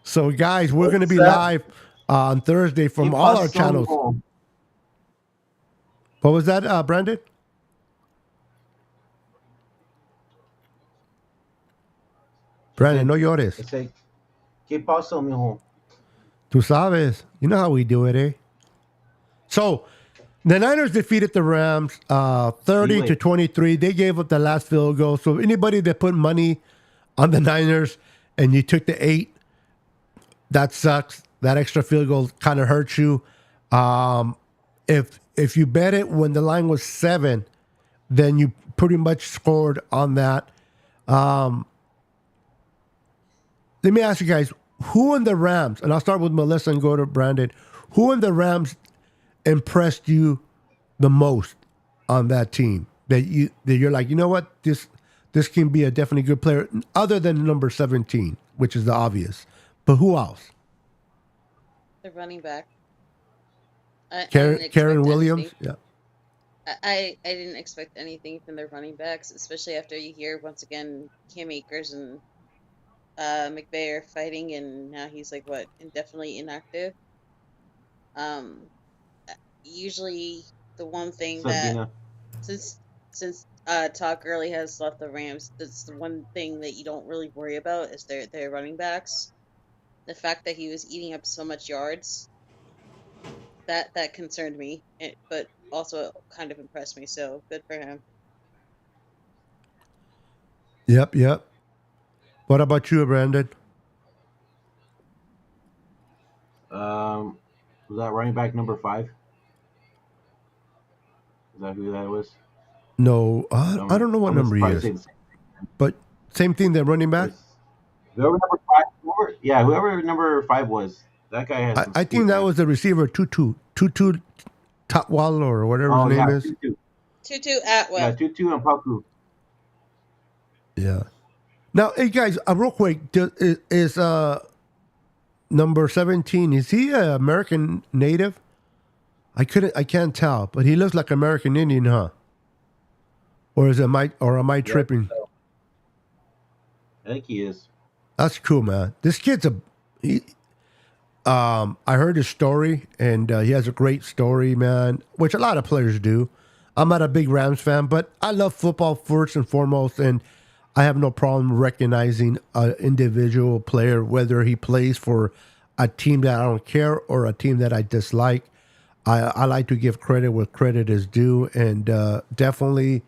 So, guys, we're going to be live on Thursday from all our channels. What was that, Brandon? Brandon, no llores. ¿Qué pasó, mijo? Tú sabes. You know how we do it, eh? So, the Niners defeated the Rams 30-23. They gave up the last field goal. So, anybody that put money on the Niners and you took the 8, that sucks. That extra field goal kind of hurts you. If you bet it when the line was 7, then you pretty much scored on that. Let me ask you guys, who in the Rams, and I'll start with Melissa and go to Brandon, who in the Rams impressed you the most on that team? That you're like, you know what, this can be a definitely good player, other than number 17, which is the obvious. But who else? The running back. Karen Williams? Anything. Yeah. I didn't expect anything from their running backs, especially after you hear, once again, Cam Akers and McVay are fighting, and now he's like, indefinitely inactive. Usually the one thing that, since Todd Gurley has left the Rams, that's the one thing that you don't really worry about is their running backs. The fact that he was eating up so much yards, that concerned me, but also kind of impressed me. So good for him. Yep. What about you, Brandon? Was that running back number 5? Is that who that was? No, I don't know what number he is. But same thing, the running back? Whoever number 5 was, that guy has I think that was the receiver, Tutu Tatwal or whatever his name is. Tutu Atwell. Yeah, Tutu and Paku. Yeah. Now, hey guys, real quick, is number 17, is he an American native? I can't tell, but he looks like American Indian, huh? Or am I Yeah, I think tripping? so. I think he is. That's cool, man. This kid's he, I heard his story, and he has a great story, man, which a lot of players do. I'm not a big Rams fan, but I love football first and foremost, and I have no problem recognizing an individual player, whether he plays for a team that I don't care or a team that I dislike. I like to give credit where credit is due, and definitely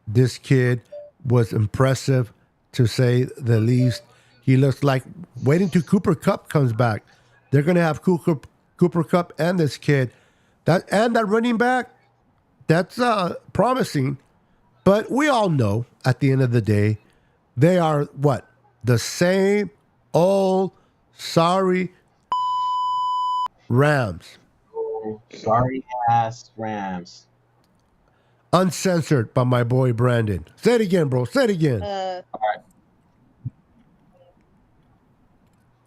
this kid was impressive to say the least. He looks like waiting till Cooper Cup comes back. They're gonna have Cooper Cup and this kid. That running back, that's promising. But we all know at the end of the day, they are what? The same old sorry Rams. Oh, sorry ass Rams. Uncensored by my boy Brandon. Say it again, bro. Say it again. All right.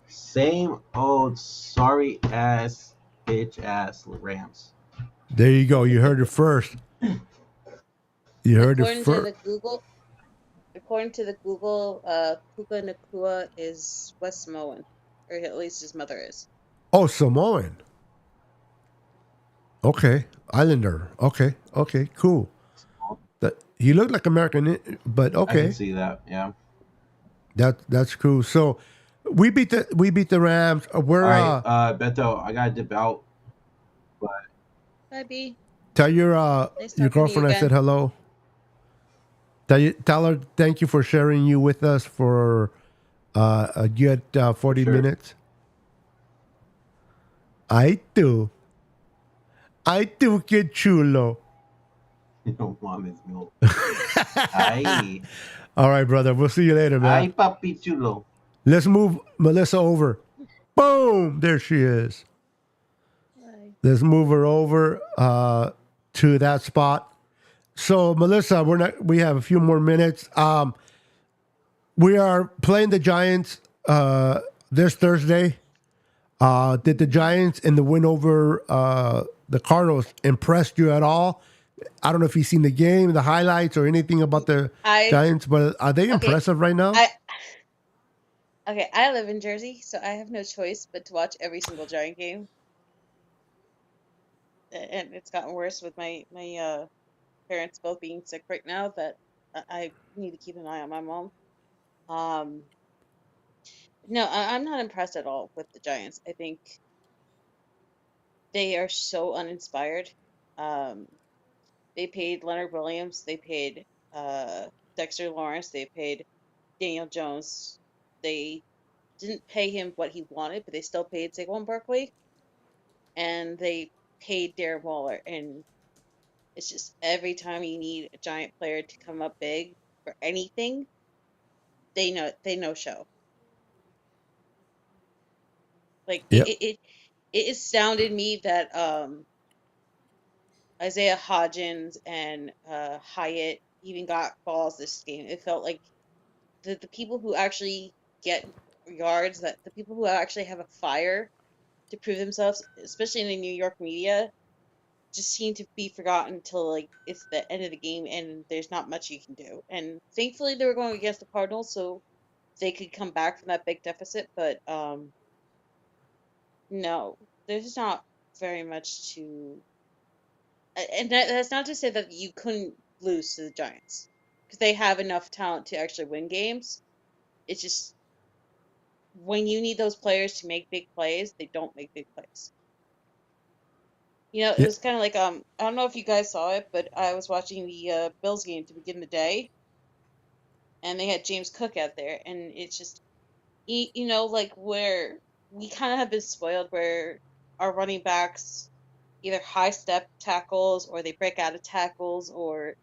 Same old sorry ass bitch ass Rams. There you go. You heard it first. You heard it According to first. the Google, Puka Nakua is West Samoan, or at least his mother is. Oh, Samoan. Okay. Islander. Okay. Okay. Cool. That he looked like American, but I can okay. see that. Yeah. That's cool. So we beat the Rams. We're All right, Beto, I gotta dip out, but Bye, B. tell your Nice your talking to you girlfriend I said again. hello. Tell her thank you for sharing you with us for a good for 40 sure. minutes. I do. I do get chulo. Mom is milk. Ay, All right, brother. We'll see you later, man. ay, papi chulo. Let's move Melissa over. Boom! There she is. Bye. Let's move her over to that spot. So, Melissa, we have a few more minutes. We are playing the Giants this Thursday. Did the Giants and the win over the Cardinals impressed you at all? I don't know if you've seen the game, the highlights, or anything about the I Giants, but are they okay. impressive right now? I live in Jersey, so I have no choice but to watch every single Giant game, and it's gotten worse with my parents both being sick right now. That I need to keep an eye on my mom. Um, no, I'm not impressed at all with the Giants. I think they are so uninspired. Um, they paid Leonard Williams, they paid uh, Dexter Lawrence, they paid Daniel Jones. They didn't pay him what he wanted, but they still paid Saquon Barkley, and they paid Darren Waller. And it's just every time you need a giant player to come up big for anything, they no show. Like Yep. it astounded me that Isaiah Hodgins and Hyatt even got balls this game. It felt like the people who actually get yards, that the people who actually have a fire to prove themselves, especially in the New York media, just seem to be forgotten until like it's the end of the game and there's not much you can do. And thankfully they were going against the Cardinals, so they could come back from that big deficit. But no, there's not very much to. And that's not to say that you couldn't lose to the Giants because they have enough talent to actually win games. It's just when you need those players to make big plays, they don't make big plays. You know, it Yeah. was kind of like I don't know if you guys saw it, but I was watching the Bills game to begin the day, and they had James Cook out there, and it's just you know like where we kind of have been spoiled where our running backs either high step tackles or they break out of tackles or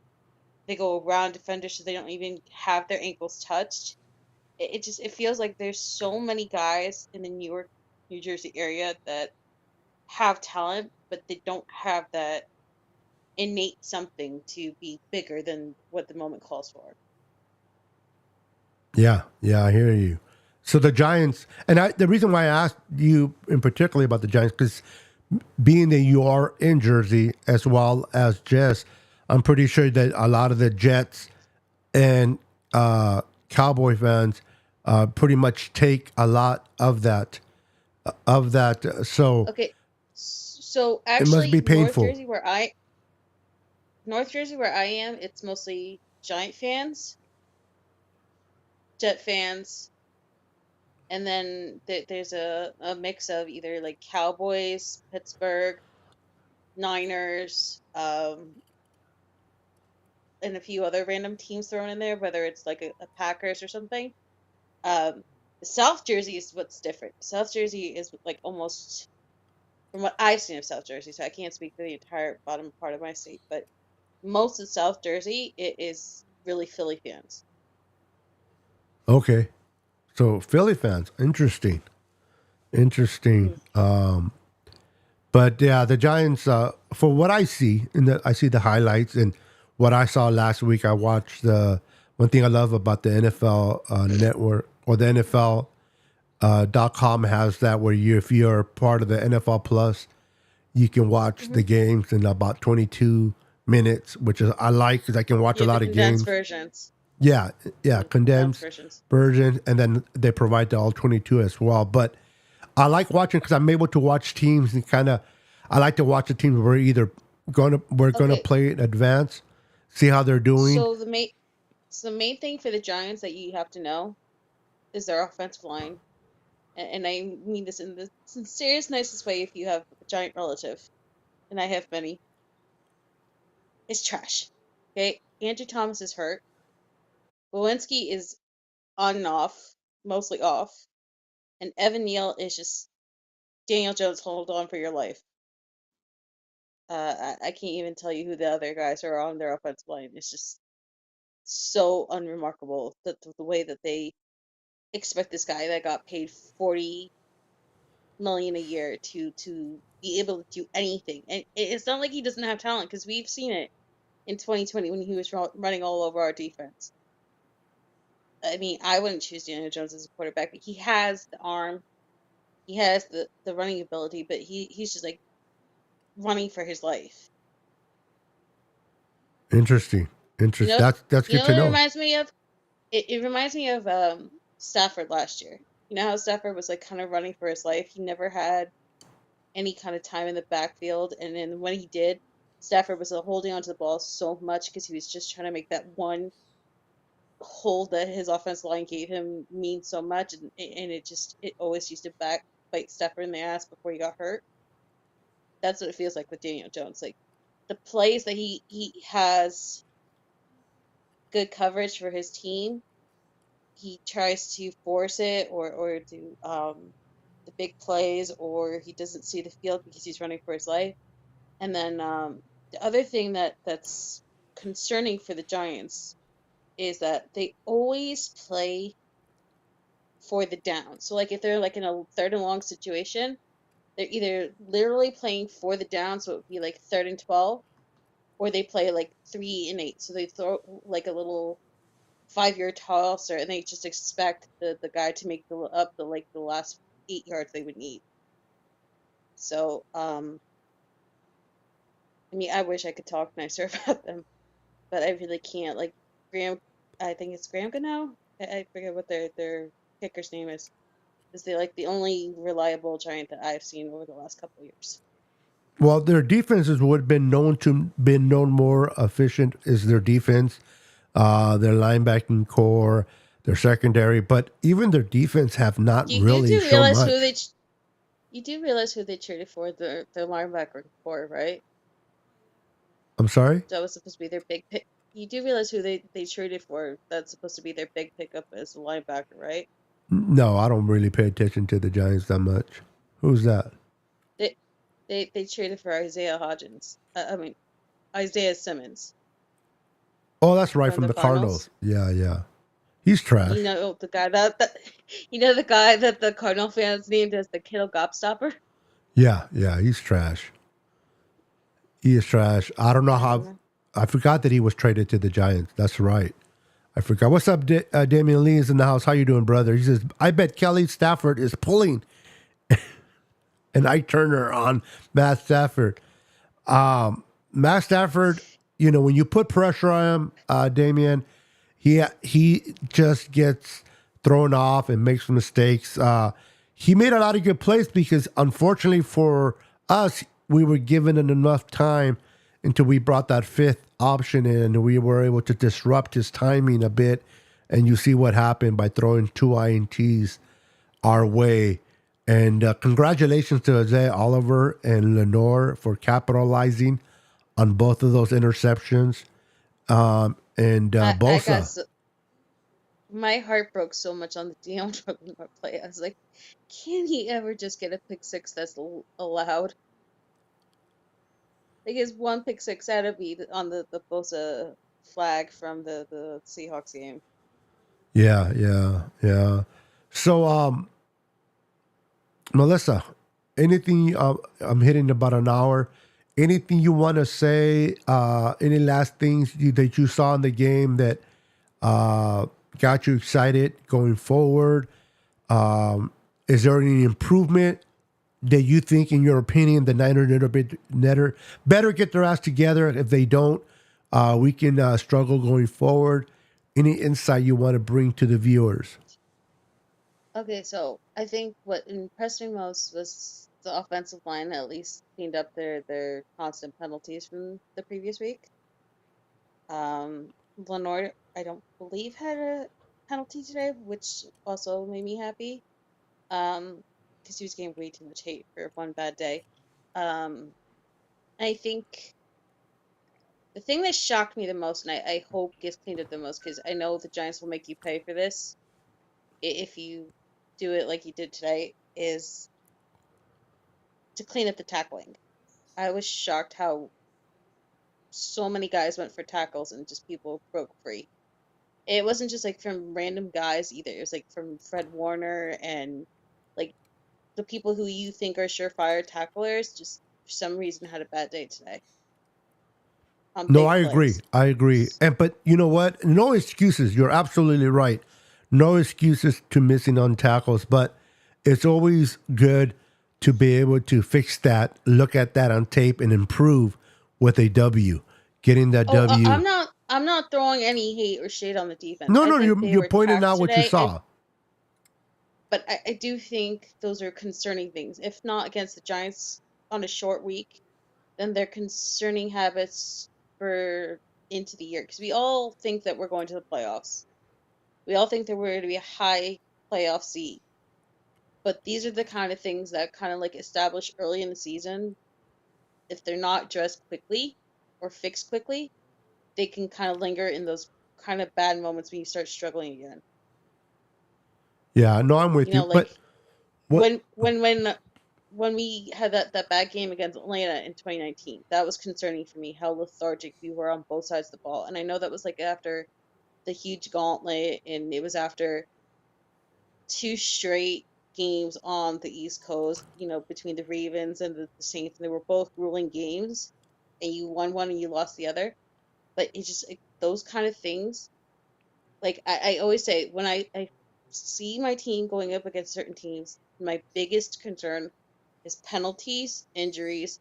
they go around defenders so they don't even have their ankles touched. It just it feels like there's so many guys in the New York, New Jersey area that have talent, but they don't have that innate something to be bigger than what the moment calls for. Yeah. Yeah. I hear you. So the Giants, and the reason why I asked you in particular about the Giants, because being that you are in Jersey as well as Jess, I'm pretty sure that a lot of the Jets and Cowboy fans pretty much take a lot of that. So Okay, so it must be actually, painful. North Jersey where I am, it's mostly Giant fans, Jet fans, and then there's a mix of either like Cowboys, Pittsburgh, Niners, and a few other random teams thrown in there, whether it's like a Packers or something. Um, South Jersey is what's different. South Jersey is like almost, from what I've seen of South Jersey, so I can't speak for the entire bottom part of my state, but most of South Jersey it is really Philly fans. Okay. So Philly fans, interesting. Interesting. Mm. But yeah, the Giants. For what I see, I see the highlights and what I saw last week. I watched the one thing I love about the NFL network or the NFL .com has that where if you're part of the NFL Plus, you can watch Hmm. the games in about 22 minutes, which is I like because I can watch a Yeah, the lot of condensed games. versions. Yeah, yeah, Condensed condensed versions. version, and then they provide the all 22 as well. But I like watching because I'm able to watch teams and kind of. I like to watch the teams we're either we're gonna Okay, play in advance, see how they're doing. so the main thing for the Giants that you have to know is their offensive line, and I mean this in the sincerest, nicest way. If you have a Giant relative, and I have many, it's trash. Okay, Andrew Thomas is hurt. Lewinsky is on and off, mostly off, and Evan Neal is just Daniel Jones. Hold on for your life. I can't even tell you who the other guys are on their offensive line. It's just so unremarkable that the way that they expect this guy that got paid 40 million a year to be able to do anything. And it's not like he doesn't have talent because we've seen it in 2020 when he was running all over our defense. I mean, I wouldn't choose Daniel Jones as a quarterback, but he has the arm, he has the running ability, but he's just like running for his life. Interesting, You interesting. know, That's you good know to what it know. reminds me of? It reminds me of Stafford last year. You know how Stafford was like kind of running for his life. He never had any kind of time in the backfield, and then when he did, Stafford was holding onto the ball so much because he was just trying to make that one hold that his offense line gave him mean so much, and it always used to back bite Stafford in the ass before he got hurt. That's what it feels like with Daniel Jones. Like the plays that he has good coverage for his team, he tries to force it or do the big plays, or he doesn't see the field because he's running for his life. And then the other thing that's concerning for the Giants is that they always play for the down. So like if they're like in a third and long situation, they're either literally playing for the down, so it would be like 3rd and 12, or they play like 3 and 8. So they throw like a little 5 yard tosser, and they just expect the guy to make the up the like the last 8 yards they would need. So I mean, I wish I could talk nicer about them, but I really can't. Like Graham, I think it's Graham Gano. I forget what their kicker's name is. Is they like the only reliable Giant that I've seen over the last couple of years. Well, their defenses would have been known more efficient is their defense, their linebacking core, their secondary, but even their defense have not You really do shown realize much. you do realize who they traded for their linebacker core, right? I'm sorry. That was supposed to be their big pick. You do realize who they traded for? That's supposed to be their big pickup as a linebacker, right? No, I don't really pay attention to the Giants that much. Who's that? They they traded for Isaiah Hodgins. I mean Isaiah Simmons Oh, that's right from from the the Cardinals. Cardinals. Yeah, yeah. He's trash. You know the guy that you know the guy that the Cardinal fans named as the Kittle Gobstopper. Yeah, yeah. He's trash. He is trash. I don't know Yeah, how. I forgot that he was traded to the Giants. That's right. I forgot. What's up, Damian Lee is in the house. How you doing, brother? He says, I bet Kelly Stafford is pulling an Ike Turner on Matt Stafford. Matt Stafford, when you put pressure on him, Damian, he just gets thrown off and makes mistakes. He made a lot of good plays because, unfortunately for us, we were given enough time until we brought that fifth option in, and we were able to disrupt his timing a bit. And you see what happened by throwing 2 INTs our way. And congratulations to Isaiah Oliver and Lenore for capitalizing on both of those interceptions. And Bosa. My heart broke so much on the Dion Lenore play. I was like, can he ever just get a pick six that's allowed? Like, his one pick six had to be on the Bosa flag from the Seahawks game. Yeah. So, Melissa, anything? I'm hitting about an hour. Anything you want to say? Any last things that you saw in the game that got you excited going forward? Is there any improvement that you think, in your opinion, the Niners better get their ass together? If they don't, we can struggle going forward. Any insight you want to bring to the viewers? Okay, so I think what impressed me most was the offensive line at least cleaned up their constant penalties from the previous week. Lenore, I don't believe, had a penalty today, which also made me happy. Because he was getting way too much hate for one bad day. I think the thing that shocked me the most, and I hope gets cleaned up the most, because I know the Giants will make you pay for this if you do it like you did today, is to clean up the tackling. I was shocked how so many guys went for tackles and just people broke free. It wasn't just like from random guys either. It was like from Fred Warner and like the people who you think are surefire tacklers just for some reason had a bad day today. No, I agree. But you know what? No excuses. You're absolutely right. No excuses to missing on tackles, but it's always good to be able to fix that, look at that on tape, and improve with a W. Getting that W. I'm not throwing any hate or shade on the defense. No, you're pointing out what you saw. But I do think those are concerning things. If not against the Giants on a short week, then they're concerning habits for into the year. Because we all think that we're going to the playoffs. We all think that we're going to be a high playoff seed. But these are the kind of things that kind of like establish early in the season. If they're not addressed quickly or fixed quickly, they can kind of linger in those kind of bad moments when you start struggling again. Yeah, no, I'm with you. Like but when we had that bad game against Atlanta in 2019, that was concerning for me how lethargic we were on both sides of the ball. And I know that was like after the huge gauntlet, and it was after 2 straight games on the East Coast, between the Ravens and the Saints. They were both grueling games, and you won one and you lost the other. But it's just those kind of things. Like I always say, when I see my team going up against certain teams, my biggest concern is penalties, injuries,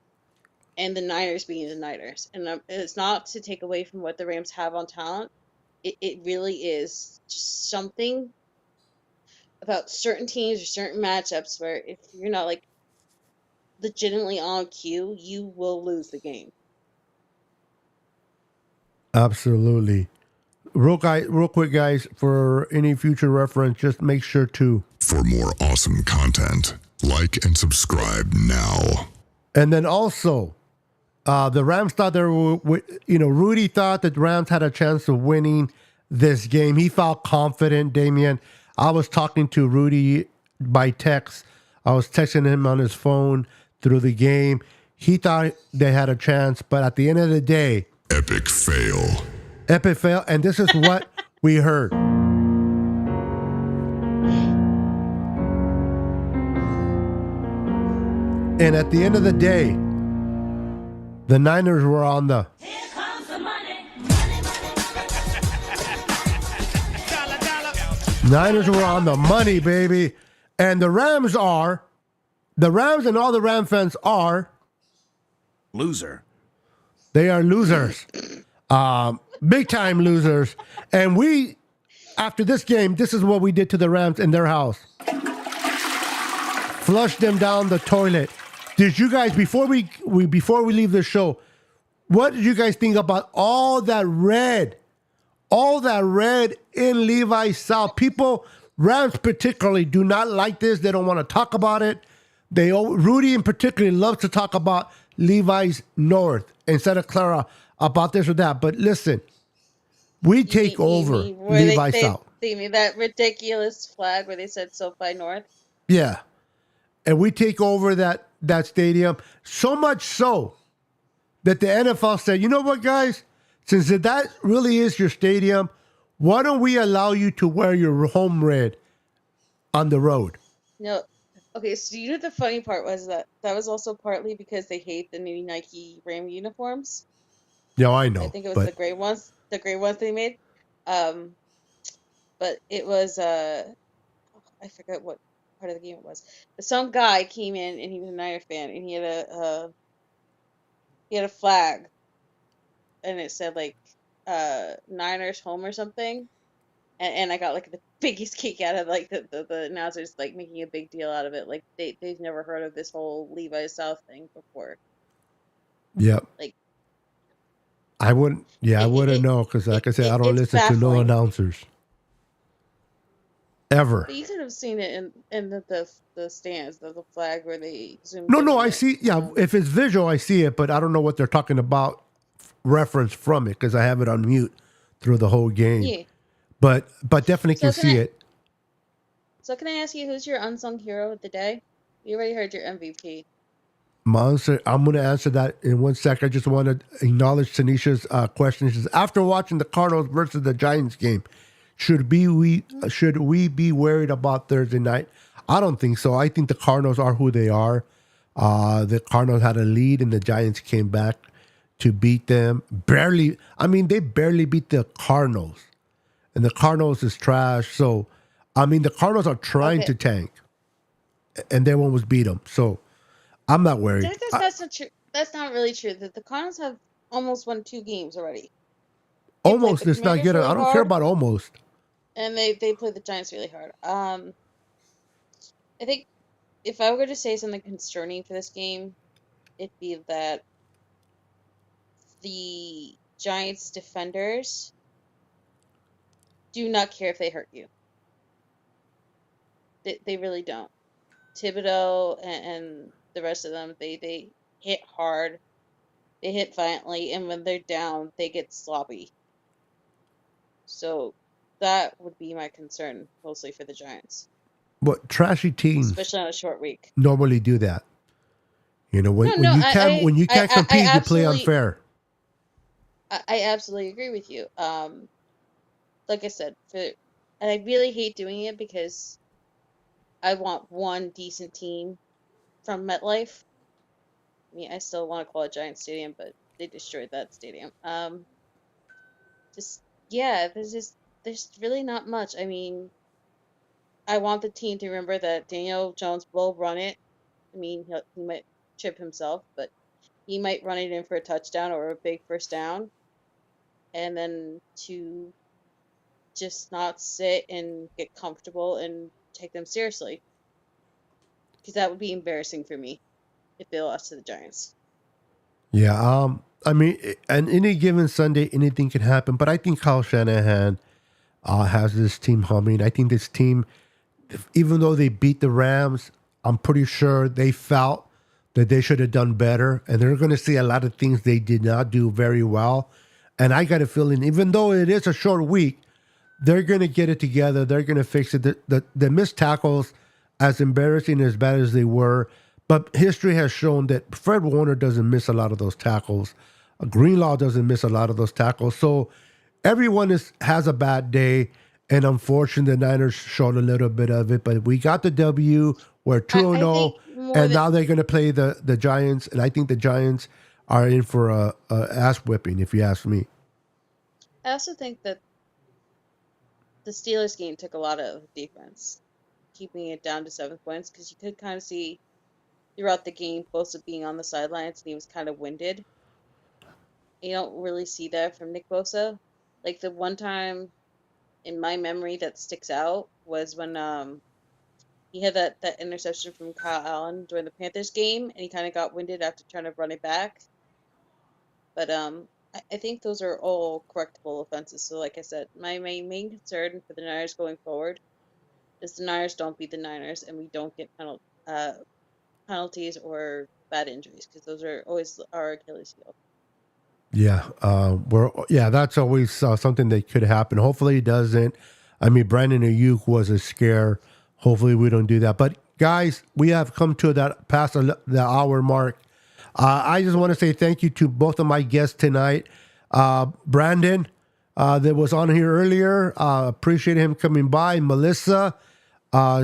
and the Niners being the Niners. And it's not to take away from what the Rams have on talent. It really is just something about certain teams or certain matchups where if you're not like legitimately on cue, you will lose the game. Absolutely. Real quick, guys, for any future reference, just make sure to. For more awesome content, like and subscribe now. And then also, the Rams thought Rudy thought that the Rams had a chance of winning this game. He felt confident, Damien. I was talking to Rudy by text. I was texting him on his phone through the game. He thought they had a chance, but at the end of the day, epic fail. And this is what we heard. And at the end of the day, the Niners were on the. Here comes the money. Money, money, money. Niners were on the money, baby. And the Rams and all the Ram fans are Loser. They are losers. Big time losers. And we, after this game, this is what we did to the Rams in their house. Flushed them down the toilet. Did you guys, before we leave this show, what did you guys think about all that red in Levi's South? People, Rams particularly, do not like this. They don't want to talk about it. Rudy in particular loves to talk about Levi's North instead of Clara about this or that. But listen, we take over Levi's South. You mean that ridiculous flag where they said SoFi North? Yeah. And we take over that stadium, so much so that the NFL said, you know what, guys? Since that really is your stadium, why don't we allow you to wear your home red on the road? No. Okay, so you know the funny part was that was also partly because they hate the new Nike Ram uniforms. Yeah, I know. I think it was the gray ones they made. But it was I forget what part of the game it was. But some guy came in and he was a Niner fan and he had a flag and it said like Niners home or something. And I got like the biggest kick out of like the announcers like making a big deal out of it. Like they've never heard of this whole Levi's South thing before. Yep. Like I wouldn't know because like I said, I don't listen to no announcers. Ever. But you could have seen it in the stands, the flag where they zoomed. No, I see. Yeah, if it's visual, I see it, but I don't know what they're talking about. Reference from it because I have it on mute through the whole game. Yeah. But definitely can see it. So can I ask you, who's your unsung hero of the day? You already heard your MVP. Monster, I'm going to answer that in 1 sec. I just want to acknowledge Tanisha's question. She says, after watching the Cardinals versus the Giants game, should we be worried about Thursday night? I don't think so. I think the Cardinals are who they are. The Cardinals had a lead and the Giants came back to beat them. Barely. I mean, they barely beat the Cardinals. And the Cardinals is trash. So, I mean, the Cardinals are trying to tank. And they almost beat them. So, I'm not worried. That's not true. That's not really true. The Cardinals have almost won 2 games already. Almost. It's not good. I don't care about almost. And they played the Giants really hard. I think if I were to say something concerning for this game, it'd be that the Giants defenders do not care if they hurt you. They really don't. Thibodeau and the rest of them, they hit hard, they hit violently, and when they're down, they get sloppy. So that would be my concern, mostly for the Giants. But trashy teams, especially on a short week, normally do that. You know, when you can't compete, you play unfair. I absolutely agree with you. Like I said, and I really hate doing it because I want one decent team from MetLife. I mean, I still want to call it Giant Stadium, but they destroyed that stadium. There's really not much. I mean, I want the team to remember that Daniel Jones will run it. I mean, he might trip himself, but he might run it in for a touchdown or a big first down. And then to just not sit and get comfortable and take them seriously. Because that would be embarrassing for me if they lost to the Giants. Yeah, I mean, on any given Sunday, anything can happen. But I think Kyle Shanahan has this team humming. I think this team, even though they beat the Rams, I'm pretty sure they felt that they should have done better. And they're going to see a lot of things they did not do very well. And I got a feeling, even though it is a short week, they're going to get it together. They're going to fix it. The missed tackles, as embarrassing as bad as they were, but history has shown that Fred Warner doesn't miss a lot of those tackles. Greenlaw doesn't miss a lot of those tackles. So everyone has a bad day, and unfortunately, the Niners showed a little bit of it. But we got the W. We're 2-0, and now they're going to play the Giants, and I think the Giants are in for a ass whipping, if you ask me. I also think that the Steelers game took a lot of defense, keeping it down to 7 points, because you could kind of see throughout the game Bosa being on the sidelines and he was kind of winded. You don't really see that from Nick Bosa. Like the one time in my memory that sticks out was when he had that interception from Kyle Allen during the Panthers game, and he kind of got winded after trying to run it back. But I think those are all correctable offenses. So, like I said, my main concern for the Niners going forward is the Niners don't beat the Niners, and we don't get penalties or bad injuries, because those are always our Achilles heel. That's always something that could happen. Hopefully, it doesn't. I mean, Brandon Ayuk was a scare. Hopefully, we don't do that. But guys, we have come to that past the hour mark. I just want to say thank you to both of my guests tonight. Brandon, that was on here earlier. Appreciate him coming by. Melissa,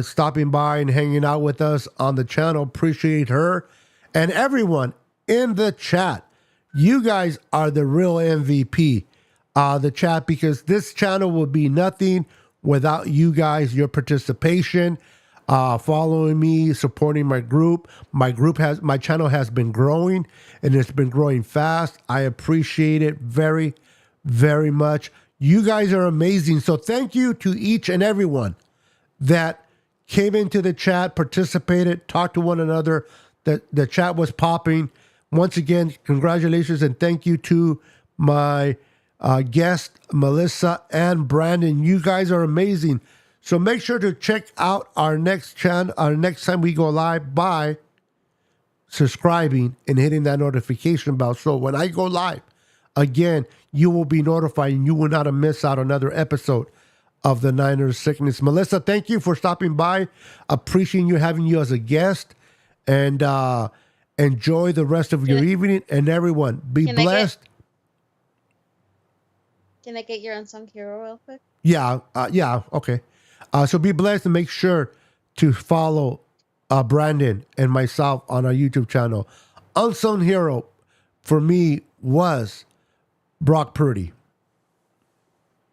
stopping by and hanging out with us on the channel. Appreciate her. And everyone in the chat. You guys are the real MVP, the chat, because this channel would be nothing without you guys, your participation, following me, supporting my group. My channel has been growing, and it's been growing fast. I appreciate it very, very much. You guys are amazing. So thank you to each and everyone that came into the chat, participated, talked to one another. The chat was popping. Once again, congratulations and thank you to my guest, Melissa and Brandon. You guys are amazing. So make sure to check out our next time we go live by subscribing and hitting that notification bell. So when I go live, again, you will be notified and you will not miss out another episode of the Niners Sickness. Melissa, thank you for stopping by. Appreciating you having you as a guest. And enjoy the rest of your evening, and everyone be blessed. Can I get your unsung hero real quick? Yeah, okay. So be blessed and make sure to follow Brandon and myself on our YouTube channel. Unsung hero for me was Brock Purdy.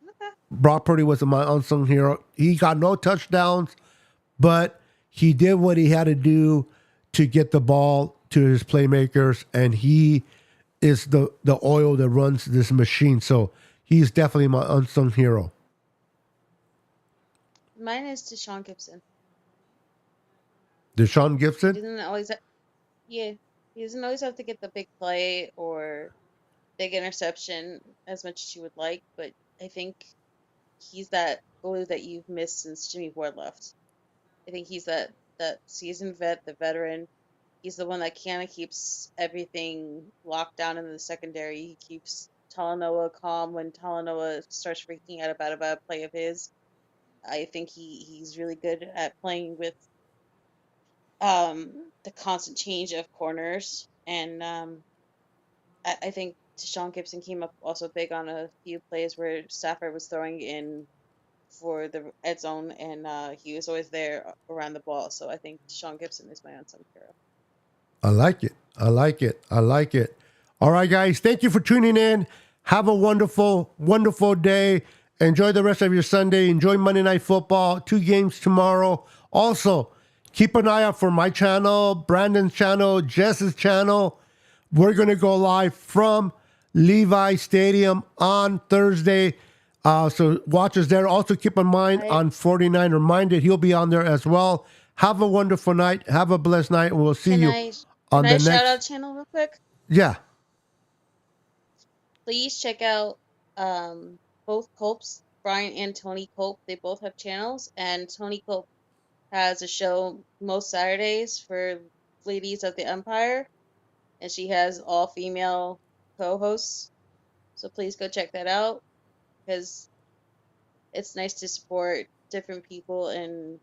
Okay. Brock Purdy was my unsung hero. He got no touchdowns, but he did what he had to do to get the ball to his playmakers, and he is the oil that runs this machine. So he's definitely my unsung hero. Mine is Deshaun Gibson. Deshaun Gibson? He doesn't always have to get the big play or big interception as much as you would like, but I think he's that glue that you've missed since Jimmy Ward left. I think he's that seasoned vet, the veteran. He's the one that kind of keeps everything locked down in the secondary. He keeps Talanoa calm when Talanoa starts freaking out about a play of his. I think he's really good at playing with the constant change of corners. And I think Deshaun Gibson came up also big on a few plays where Stafford was throwing in for the red zone, and he was always there around the ball. So I think Deshaun Gibson is my unsung hero. I like it. All right, guys. Thank you for tuning in. Have a wonderful, wonderful day. Enjoy the rest of your Sunday. Enjoy Monday Night Football. 2 games tomorrow. Also, keep an eye out for my channel, Brandon's channel, Jess's channel. We're going to go live from Levi Stadium on Thursday. So watch us there. Also, keep in mind on 49 Reminded, he'll be on there as well. Have a wonderful night. Have a blessed night. And we'll see you on the next. Can I shout out channel real quick? Yeah. Please check out both Culps, Brian and Tony Culp. They both have channels, and Tony Culp has a show most Saturdays for Ladies of the Empire, and she has all female co-hosts. So please go check that out, because it's nice to support different people, and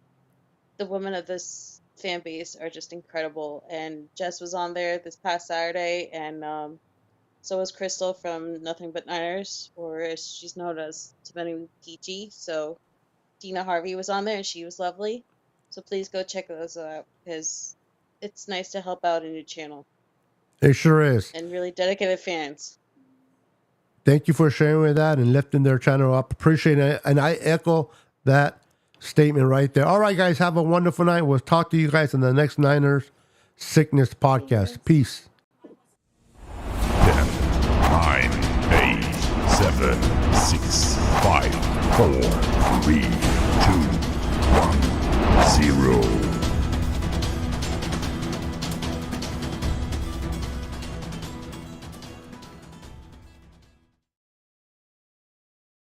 the women of this fan base are just incredible. And Jess was on there this past Saturday, and so was Crystal from Nothing But Niners, or as she's known as Tiffany Peachy. So Dina Harvey was on there, and she was lovely. So please go check those out, because it's nice to help out a new channel. It sure is. And really dedicated fans. Thank you for sharing with that and lifting their channel up. Appreciate it. And I echo that statement right there. All right, guys, have a wonderful night. We'll talk to you guys in the next Niners Sickness podcast. Peace. 10, 9, 8, 7, 6, 5, 4, 3, 2, 1, 0.